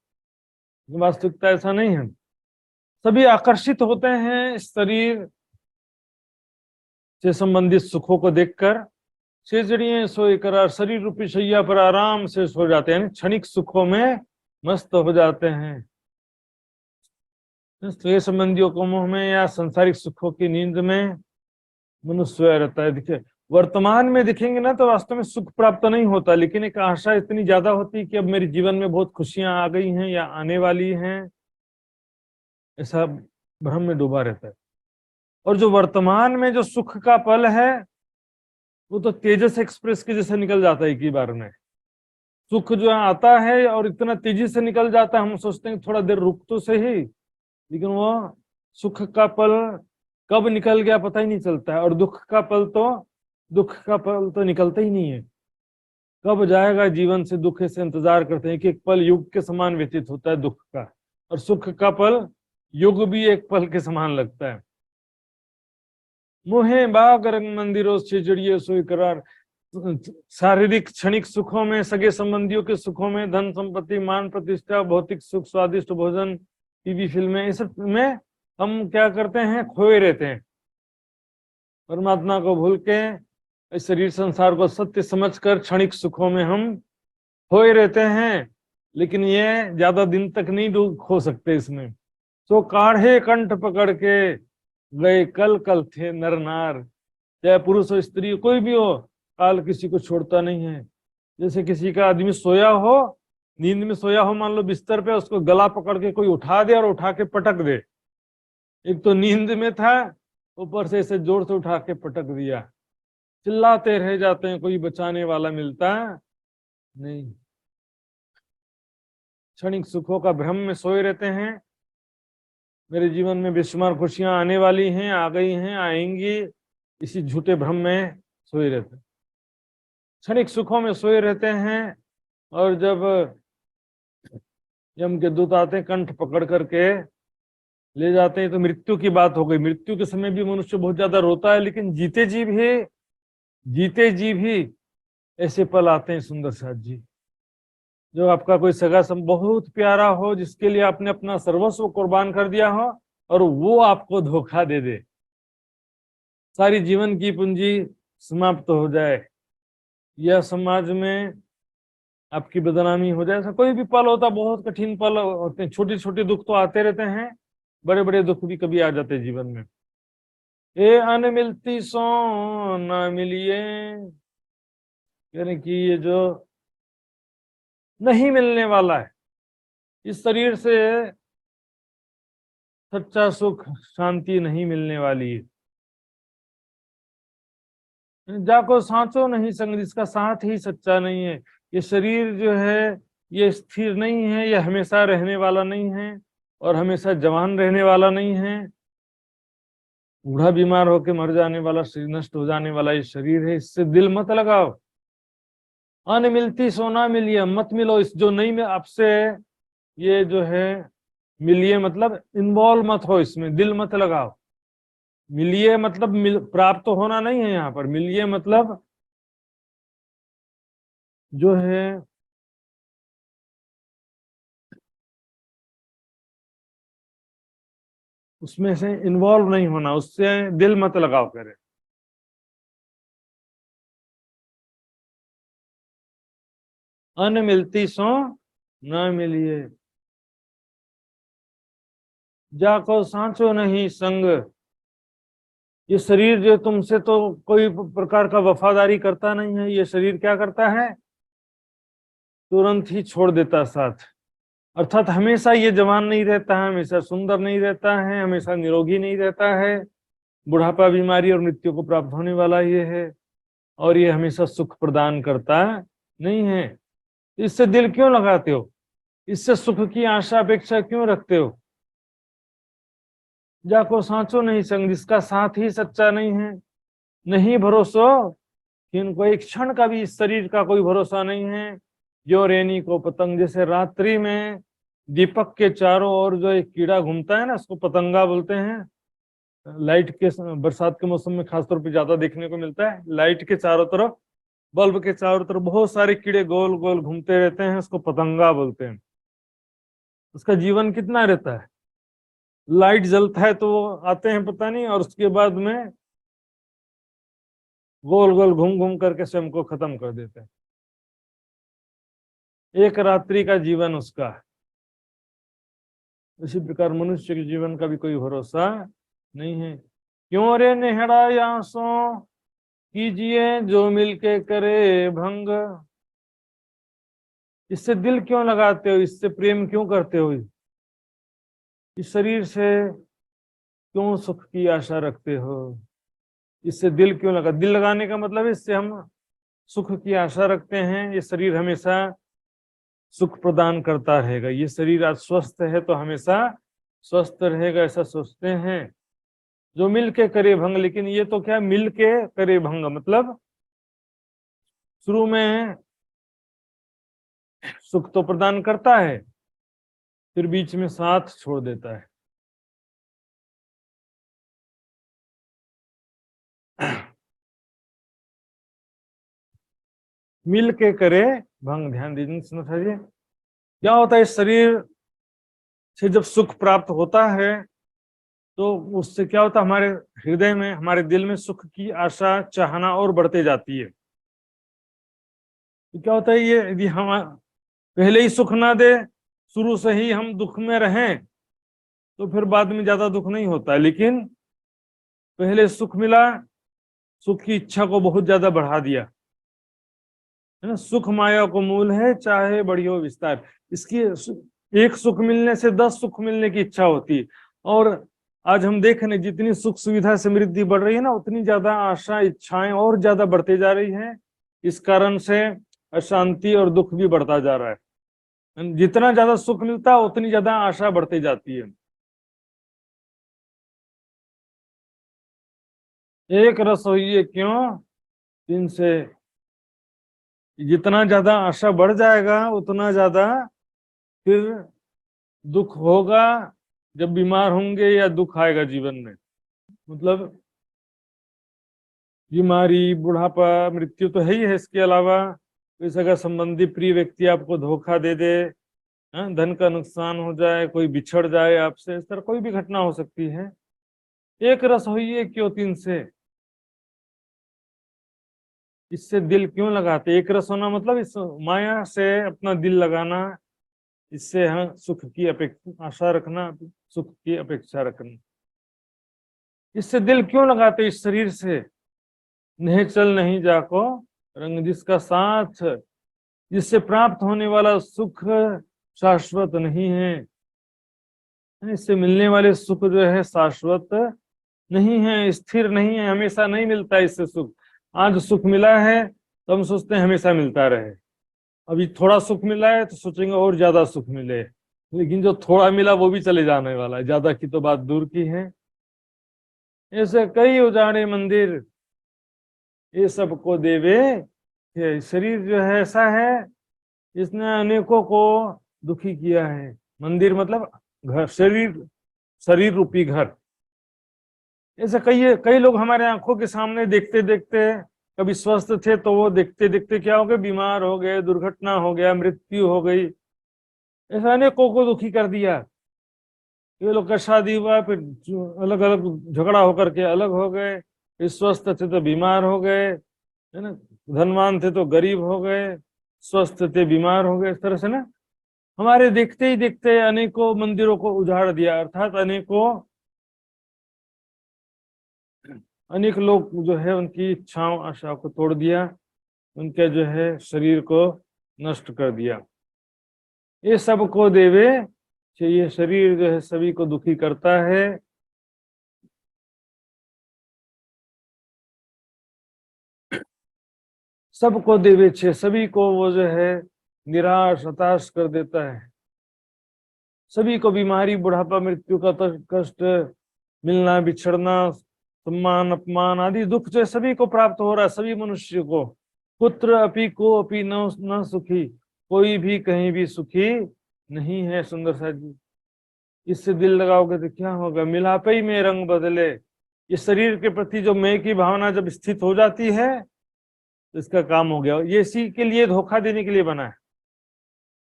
वास्तविकता ऐसा नहीं है। सभी आकर्षित होते हैं शरीर से संबंधित सुखों को देखकर, सेजड़िए सोए करार, शरीर रूपी शैया पर आराम से सो जाते हैं, क्षणिक सुखों में मस्त हो जाते हैं। स्त्रीय संबंधियों को मोह में या संसारिक सुखों की नींद में मनुष्य रहता है। देखिए वर्तमान में दिखेंगे ना तो वास्तव में सुख प्राप्त नहीं होता, लेकिन एक आशा इतनी ज्यादा होती है कि अब मेरे जीवन में बहुत खुशियां आ गई हैं या आने वाली हैं, ऐसा भ्रम में डूबा रहता है। और जो वर्तमान में जो सुख का पल है वो तो तेजस एक्सप्रेस के जैसे निकल जाता है एक ही बार में। सुख जो आता है और इतना तेजी से निकल जाता है, हम सोचते हैं थोड़ा देर रुक तो सही, लेकिन वो सुख का पल कब निकल गया पता ही नहीं चलता है, और दुख का पल तो निकलता ही नहीं है। कब जाएगा जीवन से दुख से इंतजार करते हैं कि एक पल युग के समान व्यतीत होता है दुख का, और सुख का पल युग भी एक पल के समान लगता है। मोहे बाग रंग मंदिरों से जड़िए सोई करार। शारीरिक क्षणिक सुखों में, सगे संबंधियों के सुखों में, धन संपत्ति, मान प्रतिष्ठा, भौतिक सुख, स्वादिष्ट भोजन, टीवी फिल्में, इस सब में हम क्या करते हैं, खोए रहते हैं। परमात्मा को भूल के इस शरीर संसार को सत्य समझकर क्षणिक सुखों में हम खोए रहते हैं, लेकिन ये ज्यादा दिन तक नहीं खो सकते इसमें। तो काढ़े कंठ पकड़ के गए कल कल थे नर नार। चाहे पुरुष हो स्त्री कोई भी हो, काल किसी को छोड़ता नहीं है। जैसे किसी का आदमी सोया हो, नींद में सोया हो, मान लो बिस्तर पे, उसको गला पकड़ के कोई उठा दे और उठा के पटक दे। एक तो नींद में था, ऊपर से इसे जोर से उठा के पटक दिया, चिल्लाते रह जाते हैं, कोई बचाने वाला मिलता नहीं। क्षणिक सुखों का भ्रम में सोए रहते हैं। मेरे जीवन में बेशुमार खुशियां आने वाली हैं, आ गई हैं, आएंगी, इसी झूठे भ्रम में सोए रहते हैं, क्षणिक सुखों में सोए रहते हैं। और जब यम के दूत आते हैं, कंठ पकड़ करके ले जाते हैं, तो मृत्यु की बात हो गई। मृत्यु के समय भी मनुष्य बहुत ज्यादा रोता है, लेकिन जीते जी भी ऐसे पल आते हैं सुंदर साथ जी, जो आपका कोई सगा बहुत प्यारा हो, जिसके लिए आपने अपना सर्वस्व कुर्बान कर दिया हो, और वो आपको धोखा दे दे, सारी जीवन की पूंजी समाप्त हो जाए, या समाज में आपकी बदनामी हो जाए। ऐसा कोई भी पल होता, बहुत कठिन पल होते हैं। छोटे छोटे दुख तो आते रहते हैं, बड़े बड़े दुख भी कभी आ जाते हैं जीवन में। ए अन मिलती सो ना मिलिए, यानी कि ये जो नहीं मिलने वाला है, इस शरीर से सच्चा सुख शांति नहीं मिलने वाली है। जाको सांचो नहीं संग, जिसका साथ ही सच्चा नहीं है। ये शरीर जो है ये स्थिर नहीं है, ये हमेशा रहने वाला नहीं है, और हमेशा जवान रहने वाला नहीं है। बूढ़ा बीमार होकर मर जाने वाला शरीर, नष्ट हो जाने वाला ये शरीर है। इससे दिल मत लगाओ। अन मिलती सोना मिलिए, मत मिलो इस जो नहीं में आपसे, ये जो है मिलिए मतलब इन्वॉल्व मत हो इसमें, दिल मत लगाओ। मिलिए मतलब प्राप्त होना नहीं है यहाँ पर। मिलिए मतलब जो है उसमें से इन्वॉल्व नहीं होना, उससे दिल मत लगाओ करे। अन मिलती सो न मिलिए, जाको सांचो नहीं संग। ये शरीर जो तुमसे तो कोई प्रकार का वफादारी करता नहीं है। ये शरीर क्या करता है, तुरंत ही छोड़ देता साथ। अर्थात हमेशा ये जवान नहीं रहता है, हमेशा सुंदर नहीं रहता है, हमेशा निरोगी नहीं रहता है। बुढ़ापा, बीमारी और मृत्यु को प्राप्त होने वाला ये है, और ये हमेशा सुख प्रदान करता नहीं है। इससे दिल क्यों लगाते हो, इससे सुख की आशा अपेक्षा क्यों रखते हो। जाको सांचो नहीं संग, जिसका साथ ही सच्चा नहीं है। नहीं भरोसो कि इनको एक क्षण का भी इस शरीर का कोई भरोसा नहीं है। जो रेनी को पतंग, जैसे रात्रि में दीपक के चारों ओर जो एक कीड़ा घूमता है ना, उसको पतंगा बोलते हैं। लाइट के बरसात के मौसम में खासतौर पे ज्यादा देखने को मिलता है। लाइट के चारों तरफ, बल्ब के चारों तरफ बहुत सारे कीड़े गोल गोल घूमते रहते हैं, उसको पतंगा बोलते हैं। उसका जीवन कितना रहता है, लाइट जलता है तो वो आते हैं पता नहीं, और उसके बाद में गोल गोल घूम घूम करके स्वयं को खत्म कर देते हैं। एक रात्रि का जीवन उसका। इसी प्रकार मनुष्य के जीवन का भी कोई भरोसा नहीं है। क्यों रे नेहड़ा यासों कीजिए, जो मिलके करे भंग। इससे दिल क्यों लगाते हो, इससे प्रेम क्यों करते हो, इस शरीर से क्यों सुख की आशा रखते हो, इससे दिल क्यों लगा। दिल लगाने का मतलब इससे हम सुख की आशा रखते हैं। ये शरीर हमेशा सुख प्रदान करता रहेगा। ये शरीर आज स्वस्थ है तो हमेशा स्वस्थ रहेगा ऐसा सोचते हैं। जो मिल के करे भंग, लेकिन ये तो क्या मिल के करे भंग मतलब शुरू में सुख तो प्रदान करता है, फिर बीच में साथ छोड़ देता है। मिल के करे भंग, ध्यान दीजिए समझिए। क्या होता है, इस शरीर से जब सुख प्राप्त होता है तो उससे क्या होता है, हमारे हृदय में, हमारे दिल में सुख की आशा चाहना और बढ़ते जाती है। तो क्या होता है, ये यदि हम पहले ही सुख ना दे, शुरू से ही हम दुख में रहें, तो फिर बाद में ज्यादा दुख नहीं होता है। लेकिन पहले सुख मिला, सुख की इच्छा को बहुत ज्यादा बढ़ा दिया, है ना। सुख माया को मूल है, चाहे बढ़ियो विस्तार। इसकी एक सुख मिलने से 10 सुख मिलने की इच्छा होती है। और आज हम देख रहे हैं जितनी सुख सुविधा समृद्धि बढ़ रही है ना, उतनी ज्यादा आशा इच्छाएं और ज्यादा बढ़ते जा रही है। इस कारण से अशांति और दुख भी बढ़ता जा रहा है। जितना ज्यादा सुख मिलता है उतनी ज्यादा आशा बढ़ती जाती है। एक रस होइए क्यों दिन से, जितना ज्यादा आशा बढ़ जाएगा उतना ज्यादा फिर दुख होगा। जब बीमार होंगे या दुख आएगा जीवन में, मतलब बीमारी, बुढ़ापा, मृत्यु तो है ही है। इसके अलावा कोई सगा संबंधी प्रिय व्यक्ति आपको धोखा दे दे, धन का नुकसान हो जाए, कोई बिछड़ जाए आपसे, इस तरह कोई भी घटना हो सकती है। एक रस होइए क्यों तीन से, इससे दिल क्यों लगाते। एक रस होना मतलब इस माया से अपना दिल लगाना, इससे हाँ सुख की अपेक्षा आशा रखना, सुख की अपेक्षा रखना। इससे दिल क्यों लगाते, इस शरीर से नहीं चल नहीं जाको रंग जिसका साथ, जिससे प्राप्त होने वाला सुख शाश्वत नहीं है। इससे मिलने वाले सुख जो है शाश्वत नहीं है, स्थिर नहीं है, हमेशा नहीं मिलता इससे सुख। आज सुख मिला है तो हम सोचते हैं हमेशा मिलता रहे। अभी थोड़ा सुख मिला है तो सोचेंगे और ज्यादा सुख मिले, लेकिन जो थोड़ा मिला वो भी चले जाने वाला है, ज्यादा की तो बात दूर की है। ऐसे कई उजाड़े मंदिर ये सबको देवे, ये शरीर जो है ऐसा है, इसने अनेकों को दुखी किया है। मंदिर मतलब घर, शरीर, शरीर रूपी घर। ऐसे कई कई लोग हमारे आंखों के सामने देखते देखते, कभी स्वस्थ थे तो वो देखते देखते क्या हो गए, बीमार हो गए, दुर्घटना हो गया, मृत्यु हो गई। ऐसा अनेकों को दुखी कर दिया। ये लोग का शादी हुआ, फिर अलग अलग झगड़ा होकर के अलग हो गए, फिर स्वस्थ थे तो बीमार हो गए, है ना। धनवान थे तो गरीब हो गए, स्वस्थ थे बीमार हो गए। इस तरह से ना हमारे देखते ही देखते अनेकों मंदिरों को उजाड़ दिया, अर्थात अनेक लोग जो है उनकी इच्छाओं आशाओं को तोड़ दिया, उनके जो है शरीर को नष्ट कर दिया। ये सब को देवे, ये शरीर जो है सभी को दुखी करता है। सबको देवे छे, सभी को वो जो है निराश हताश कर देता है। सभी को बीमारी, बुढ़ापा, मृत्यु का कष्ट, मिलना बिछड़ना, सम्मान अपमान आदि दुख जो सभी को प्राप्त हो रहा है, सभी मनुष्य को। पुत्र अपि को अपि न सुखी, कोई भी कहीं भी सुखी नहीं है। सुंदर सा जी, इससे दिल लगाओगे तो क्या होगा, मिलापे ही में रंग बदले। इस शरीर के प्रति जो मैं की भावना जब स्थित हो जाती है तो इसका काम हो गया। ये इसी के लिए धोखा देने के लिए बना है।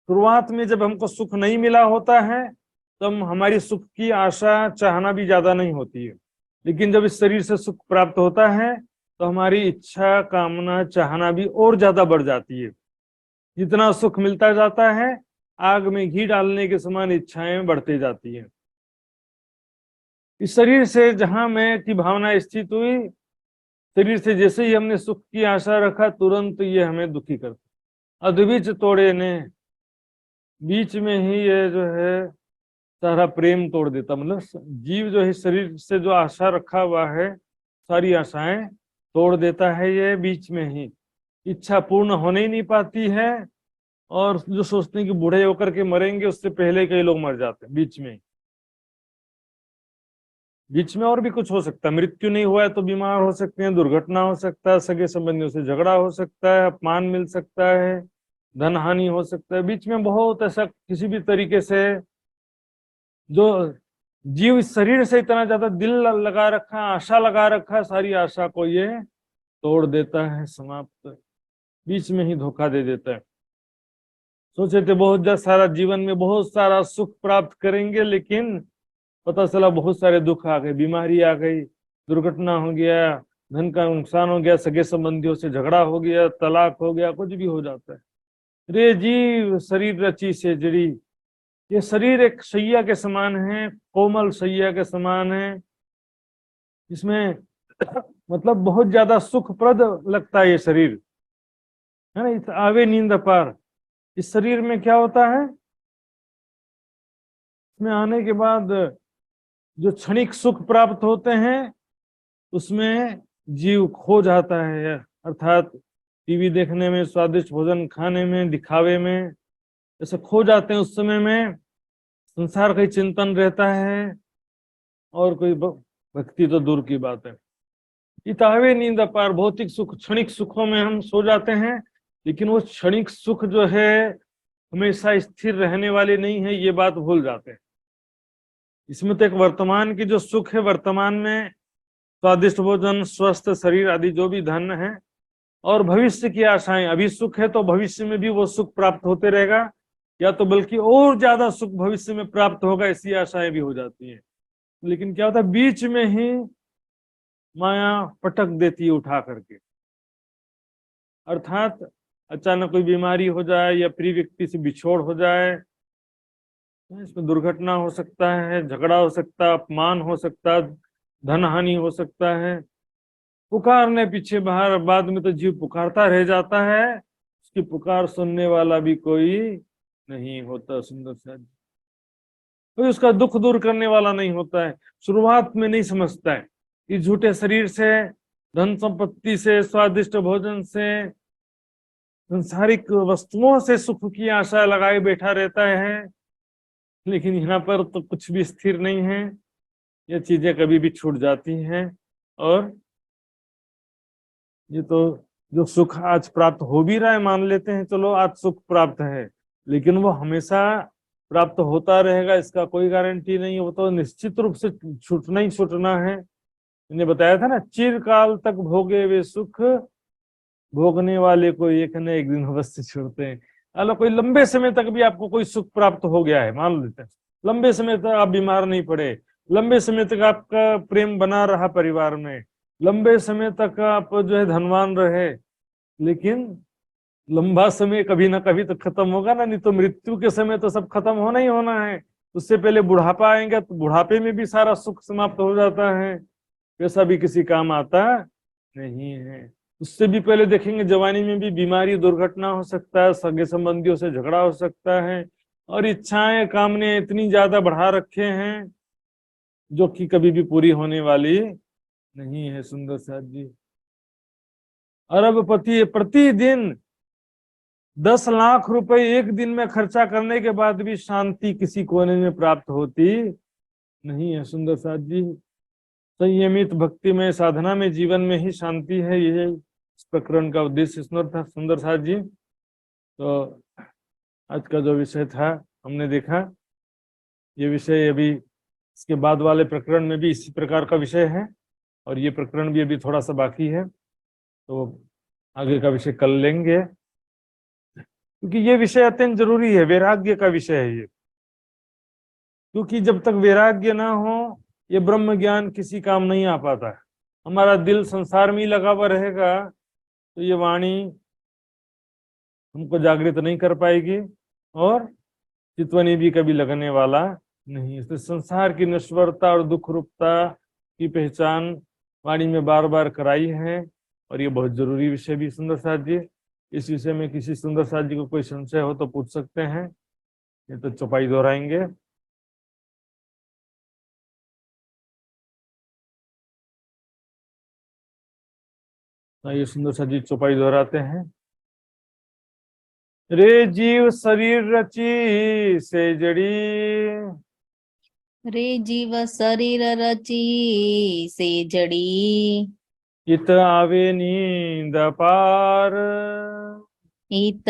शुरुआत में जब हमको सुख नहीं मिला होता है तो हमारी सुख की आशा चाहना भी ज्यादा नहीं होती है, लेकिन जब इस शरीर से सुख प्राप्त होता है तो हमारी इच्छा कामना चाहना भी और ज्यादा बढ़ जाती है। जितना सुख मिलता जाता है, आग में घी डालने के समान इच्छाएं बढ़ती जाती है। इस शरीर से जहां मैं की भावना स्थित हुई, शरीर से जैसे ही हमने सुख की आशा रखा, तुरंत ये हमें दुखी करता। अद्विच तोड़े ने, बीच में ही ये जो है सारा प्रेम तोड़ देता। मतलब जीव जो है शरीर से जो आशा रखा हुआ है, सारी आशाएं तोड़ देता है ये बीच में ही। इच्छा पूर्ण होने ही नहीं पाती है, और जो सोचते हैं कि बूढ़े होकर के मरेंगे, उससे पहले कई लोग मर जाते हैं बीच में। बीच में और भी कुछ हो सकता है, मृत्यु नहीं हुआ है तो बीमार हो सकते हैं, दुर्घटना हो सकता है, सगे संबंधियों से झगड़ा हो सकता है, अपमान मिल सकता है, धन हानि हो सकता है। बीच में बहुत ऐसा किसी भी तरीके से जो जीव इस शरीर से इतना ज्यादा दिल लगा रखा है, आशा लगा रखा है, सारी आशा को ये तोड़ देता है, समाप्त बीच में ही धोखा दे देता है। सोचे थे बहुत सारा जीवन में बहुत सारा सुख प्राप्त करेंगे, लेकिन पता चला बहुत सारे दुख आ गए, बीमारी आ गई, दुर्घटना हो गया, धन का नुकसान हो गया, सगे संबंधियों से झगड़ा हो गया, तलाक हो गया, कुछ भी हो जाता है। रे जीव शरीर रची से जड़ी, ये शरीर एक सैया के समान है, कोमल सैया के समान है, इसमें मतलब बहुत ज्यादा सुखप्रद लगता है ये शरीर, है ना। इस आवे नींद अपार, इस शरीर में क्या होता है, इसमें आने के बाद जो क्षणिक सुख प्राप्त होते हैं उसमें जीव खो जाता है, अर्थात टीवी देखने में, स्वादिष्ट भोजन खाने में, दिखावे में, ऐसे खो जाते हैं। उस समय में संसार का ही चिंतन रहता है और कोई भक्ति तो दूर की बात है। इतावे नींद अपार, भौतिक सुख, क्षणिक सुखों में हम सो जाते हैं, लेकिन वो क्षणिक सुख जो है हमेशा स्थिर रहने वाले नहीं है, ये बात भूल जाते हैं। इसमें तो एक वर्तमान की जो सुख है, वर्तमान में स्वादिष्ट भोजन, स्वस्थ शरीर आदि जो भी धन है, और भविष्य की आशाएं, अभी सुख है तो भविष्य में भी वो सुख प्राप्त होते रहेगा, या तो बल्कि और ज्यादा सुख भविष्य में प्राप्त होगा, ऐसी आशाएं भी हो जाती हैं। लेकिन क्या होता है, बीच में ही माया पटक देती है उठा करके, अर्थात अचानक कोई बीमारी हो जाए या प्रिय व्यक्ति से बिछोड़ हो जाए, इसमें दुर्घटना हो सकता है, झगड़ा हो सकता है, अपमान हो सकता है, धन हानि हो सकता है। पुकारने पीछे बाहर बाद में तो जीव पुकारता रह जाता है, उसकी पुकार सुनने वाला भी कोई नहीं होता। सुंदर सा कोई उसका दुख दूर करने वाला नहीं होता है। शुरुआत में नहीं समझता है, इस झूठे शरीर से, धन संपत्ति से, स्वादिष्ट भोजन से, संसारिक वस्तुओं से सुख की आशा लगाए बैठा रहता है, लेकिन यहाँ पर तो कुछ भी स्थिर नहीं है, ये चीजें कभी भी छूट जाती हैं। और ये तो जो सुख आज प्राप्त हो भी रहा है, मान लेते हैं चलो आज सुख प्राप्त है, लेकिन वो हमेशा प्राप्त होता रहेगा इसका कोई गारंटी नहीं है। वो तो निश्चित रूप से छूटना ही छूटना है। मैंने बताया था ना, चिरकाल तक भोगे वे सुख, भोगने वाले को एक न एक दिन अवश्य छूटते हैं। अल्लाह कोई लंबे समय तक भी आपको कोई सुख प्राप्त हो गया है, मान लेते हैं लंबे समय तक आप बीमार नहीं पड़े, लंबे समय तक आपका प्रेम बना रहा परिवार में, लंबे समय तक आप जो है धनवान रहे, लेकिन लंबा समय कभी ना कभी तो खत्म होगा ना, नहीं तो मृत्यु के समय तो सब खत्म होना ही होना है। उससे पहले बुढ़ापा आएंगे तो बुढ़ापे में भी सारा सुख समाप्त हो जाता है, वैसा भी किसी काम आता नहीं है। उससे भी पहले देखेंगे जवानी में भी बीमारी, दुर्घटना हो सकता है, सगे संबंधियों से झगड़ा हो सकता है, और इच्छाएं कामने इतनी ज्यादा बढ़ा रखे हैं जो कि कभी भी पूरी होने वाली नहीं है। सुंदर साथ जी, अरबपति प्रतिदिन 10 लाख रुपए एक दिन में खर्चा करने के बाद भी शांति किसी कोने में प्राप्त होती नहीं है। सुंदर साथ जी, संयमित भक्ति में, साधना में, जीवन में ही शांति है, यह इस प्रकरण का उद्देश्य सुंदर साथ जी। तो आज का जो विषय था हमने देखा, ये विषय अभी इसके बाद वाले प्रकरण में भी इसी प्रकार का विषय है, और ये प्रकरण भी अभी थोड़ा सा बाकी है, तो आगे का विषय कल लेंगे, क्योंकि ये विषय अत्यंत जरूरी है, वैराग्य का विषय है ये। क्योंकि जब तक वैराग्य ना हो, ये ब्रह्म ज्ञान किसी काम नहीं आ पाता है। हमारा दिल संसार में ही लगा हुआ रहेगा तो ये वाणी हमको जागृत नहीं कर पाएगी, और चितवनी भी कभी लगने वाला नहीं। इसलिए संसार की नश्वरता और दुख रूपता की पहचान वाणी में बार बार कराई है, और ये बहुत जरूरी विषय भी। सुंदर साथ जी, इस विषय में किसी सुंदर साथ जी को कोई संशय हो तो पूछ सकते हैं, ये तो चौपाई दोहराएंगे। ये सुंदर साथ जी चौपाई दोहराते हैं। रे जीव शरीर रची से जड़ी, रे जीव शरीर रची से जड़ी इत आवे नींद पार इत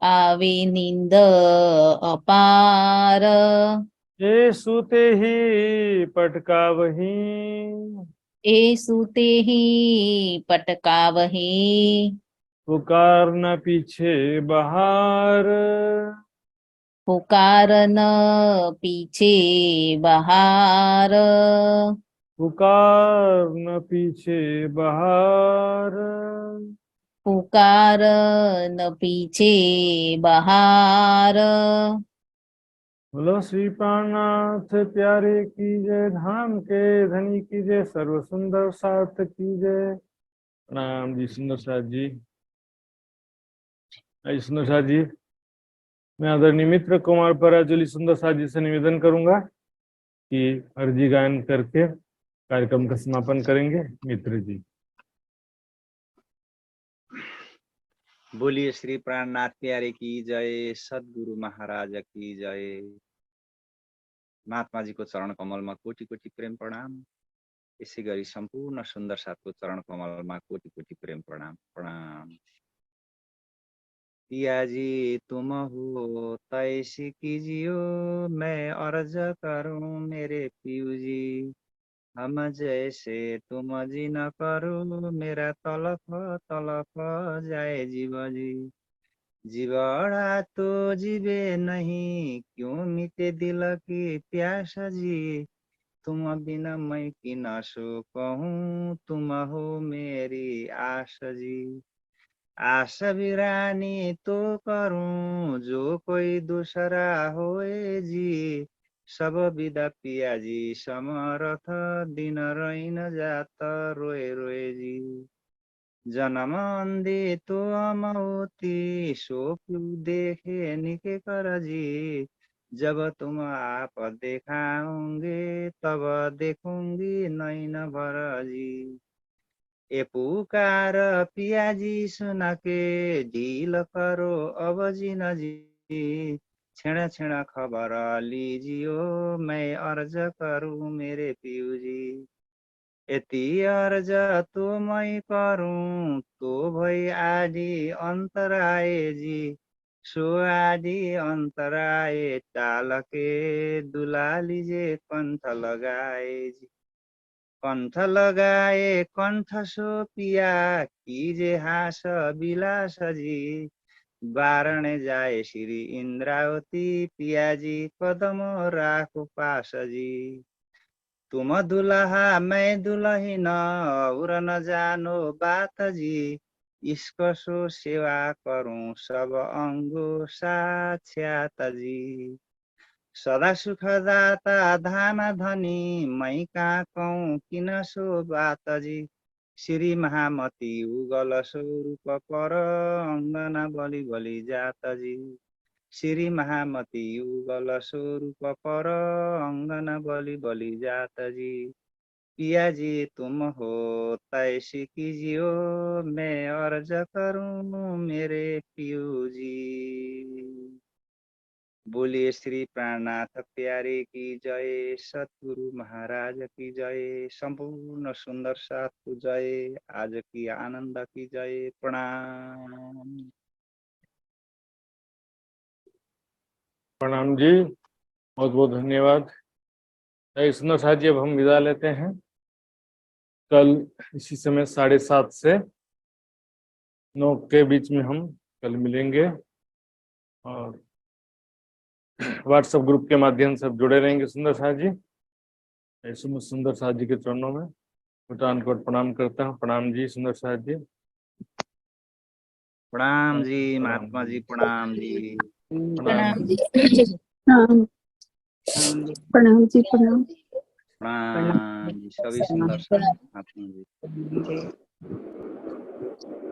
आवे नींद अपार ये सुते ही पटका वही ए सूते ही पटकावही पुकार न पीछे बहार पुकार न पीछे बहार पुकार न पीछे बहार पुकार न पीछे बहार। बोलो श्री प्राणनाथ प्यारे की जय, धाम के धनी की जय, सर्व सुंदर साथ की जय। प्रणाम जी सुंदर साथ जी। सुंदर साथ जी, मैं आदरणीय मित्र कुमार पराजुली सुंदर साथ जी से निवेदन करूंगा कि अर्जी गायन करके कार्यक्रम का समापन करेंगे। मित्र जी। बोलिए श्री प्राणनाथ प्यारे की जय, सद्गुरु महाराज की जय। महात्मा जी को चरण कमलमा कोटि कोटि प्रेम प्रणाम। यसै गरी सम्पूर्ण सुन्दर साथको चरण कमलमा कोटि कोटि प्रेम प्रणाम प्रणाम। पिया जी तुम हो तैसी कीजियो, मैं अर्ज करूं मेरे पियू जी। हम जैसे तुम जी न करो, मेरा तलफ तलफ जाए जीव जी। जीवाड़ा तो जीवे नहीं, क्यों मिटे दिल की प्यास जी। तुम बिना मैं की न सो कहूँ, तुम हो मेरी आस जी। आस बिरानी तो करूं, जो कोई दूसरा होए जी। सब विदा पिया जी समरथ, दिन रहीन जात रोए रोए जी। जन्म अंधे तो अमौती, सो क्यों देखे निके कर जी। जब तुम आप देखाओगे, तब देखूंगी नैन भर जी। ए पुकार पिया जी सुना के, ढील करो अब जी न जी। छेड़ा छेड़ा खबर लीजियो, मैं अर्ज करूं मेरे पियू जी। यति अर्ज तो मैं करूं, तो भई आदि अंतराय जी। सो आदि अंतराय टाल के, दुला लीजे कंठ लगाए जी। कंठ लगाए कंठ सो पिया, कीजे हास विलास जी। बारणे जाए श्री इंद्रावती, पिया जी कदम राखो पास जी। तुम दुल्हा मैं दुल्हीन, और न जानो बात जी। इसको सो सेवा करूं सब अंगो साक्षात जी। सदा सुखदाता धाम धनी, मैं कहाँ कहूँ किन सो बात जी। श्री महामती उगल स्वरूप पर, अंगना बलि बलि जात जी। श्री महामती उगल स्वरूप पर, अंगना बलि बलि जात जी। पिया जी तुम हो तैसी कीजियो, मैं अर्ज करूं मेरे पियू जी। बोलिए श्री प्राणनाथ प्यारे की जय, सतगुरु महाराज की जय, संपूर्ण सुंदर साथ को जय, आज की आनंद की जय। प्रणाम। प्रणाम जी, बहुत बहुत धन्यवाद। सुंदर साथ जी, अब हम विदा लेते हैं। कल इसी समय 7:30 से 9 के बीच में हम कल मिलेंगे और व्हाट्सएप ग्रुप के माध्यम से जुड़े रहेंगे। सुंदर साथ जी, सुंदर साथ जी के चरणों में कोटान कोट प्रणाम करता हूँ। प्रणाम जी सुंदर साथ जी। प्रणाम जी महात्मा जी, प्रणाम जी। प्रणाम जी। प्रणाम प्रणाम जी, प्रणाम। प्रणाम जी सभी सुंदर साथ महात्मा जी।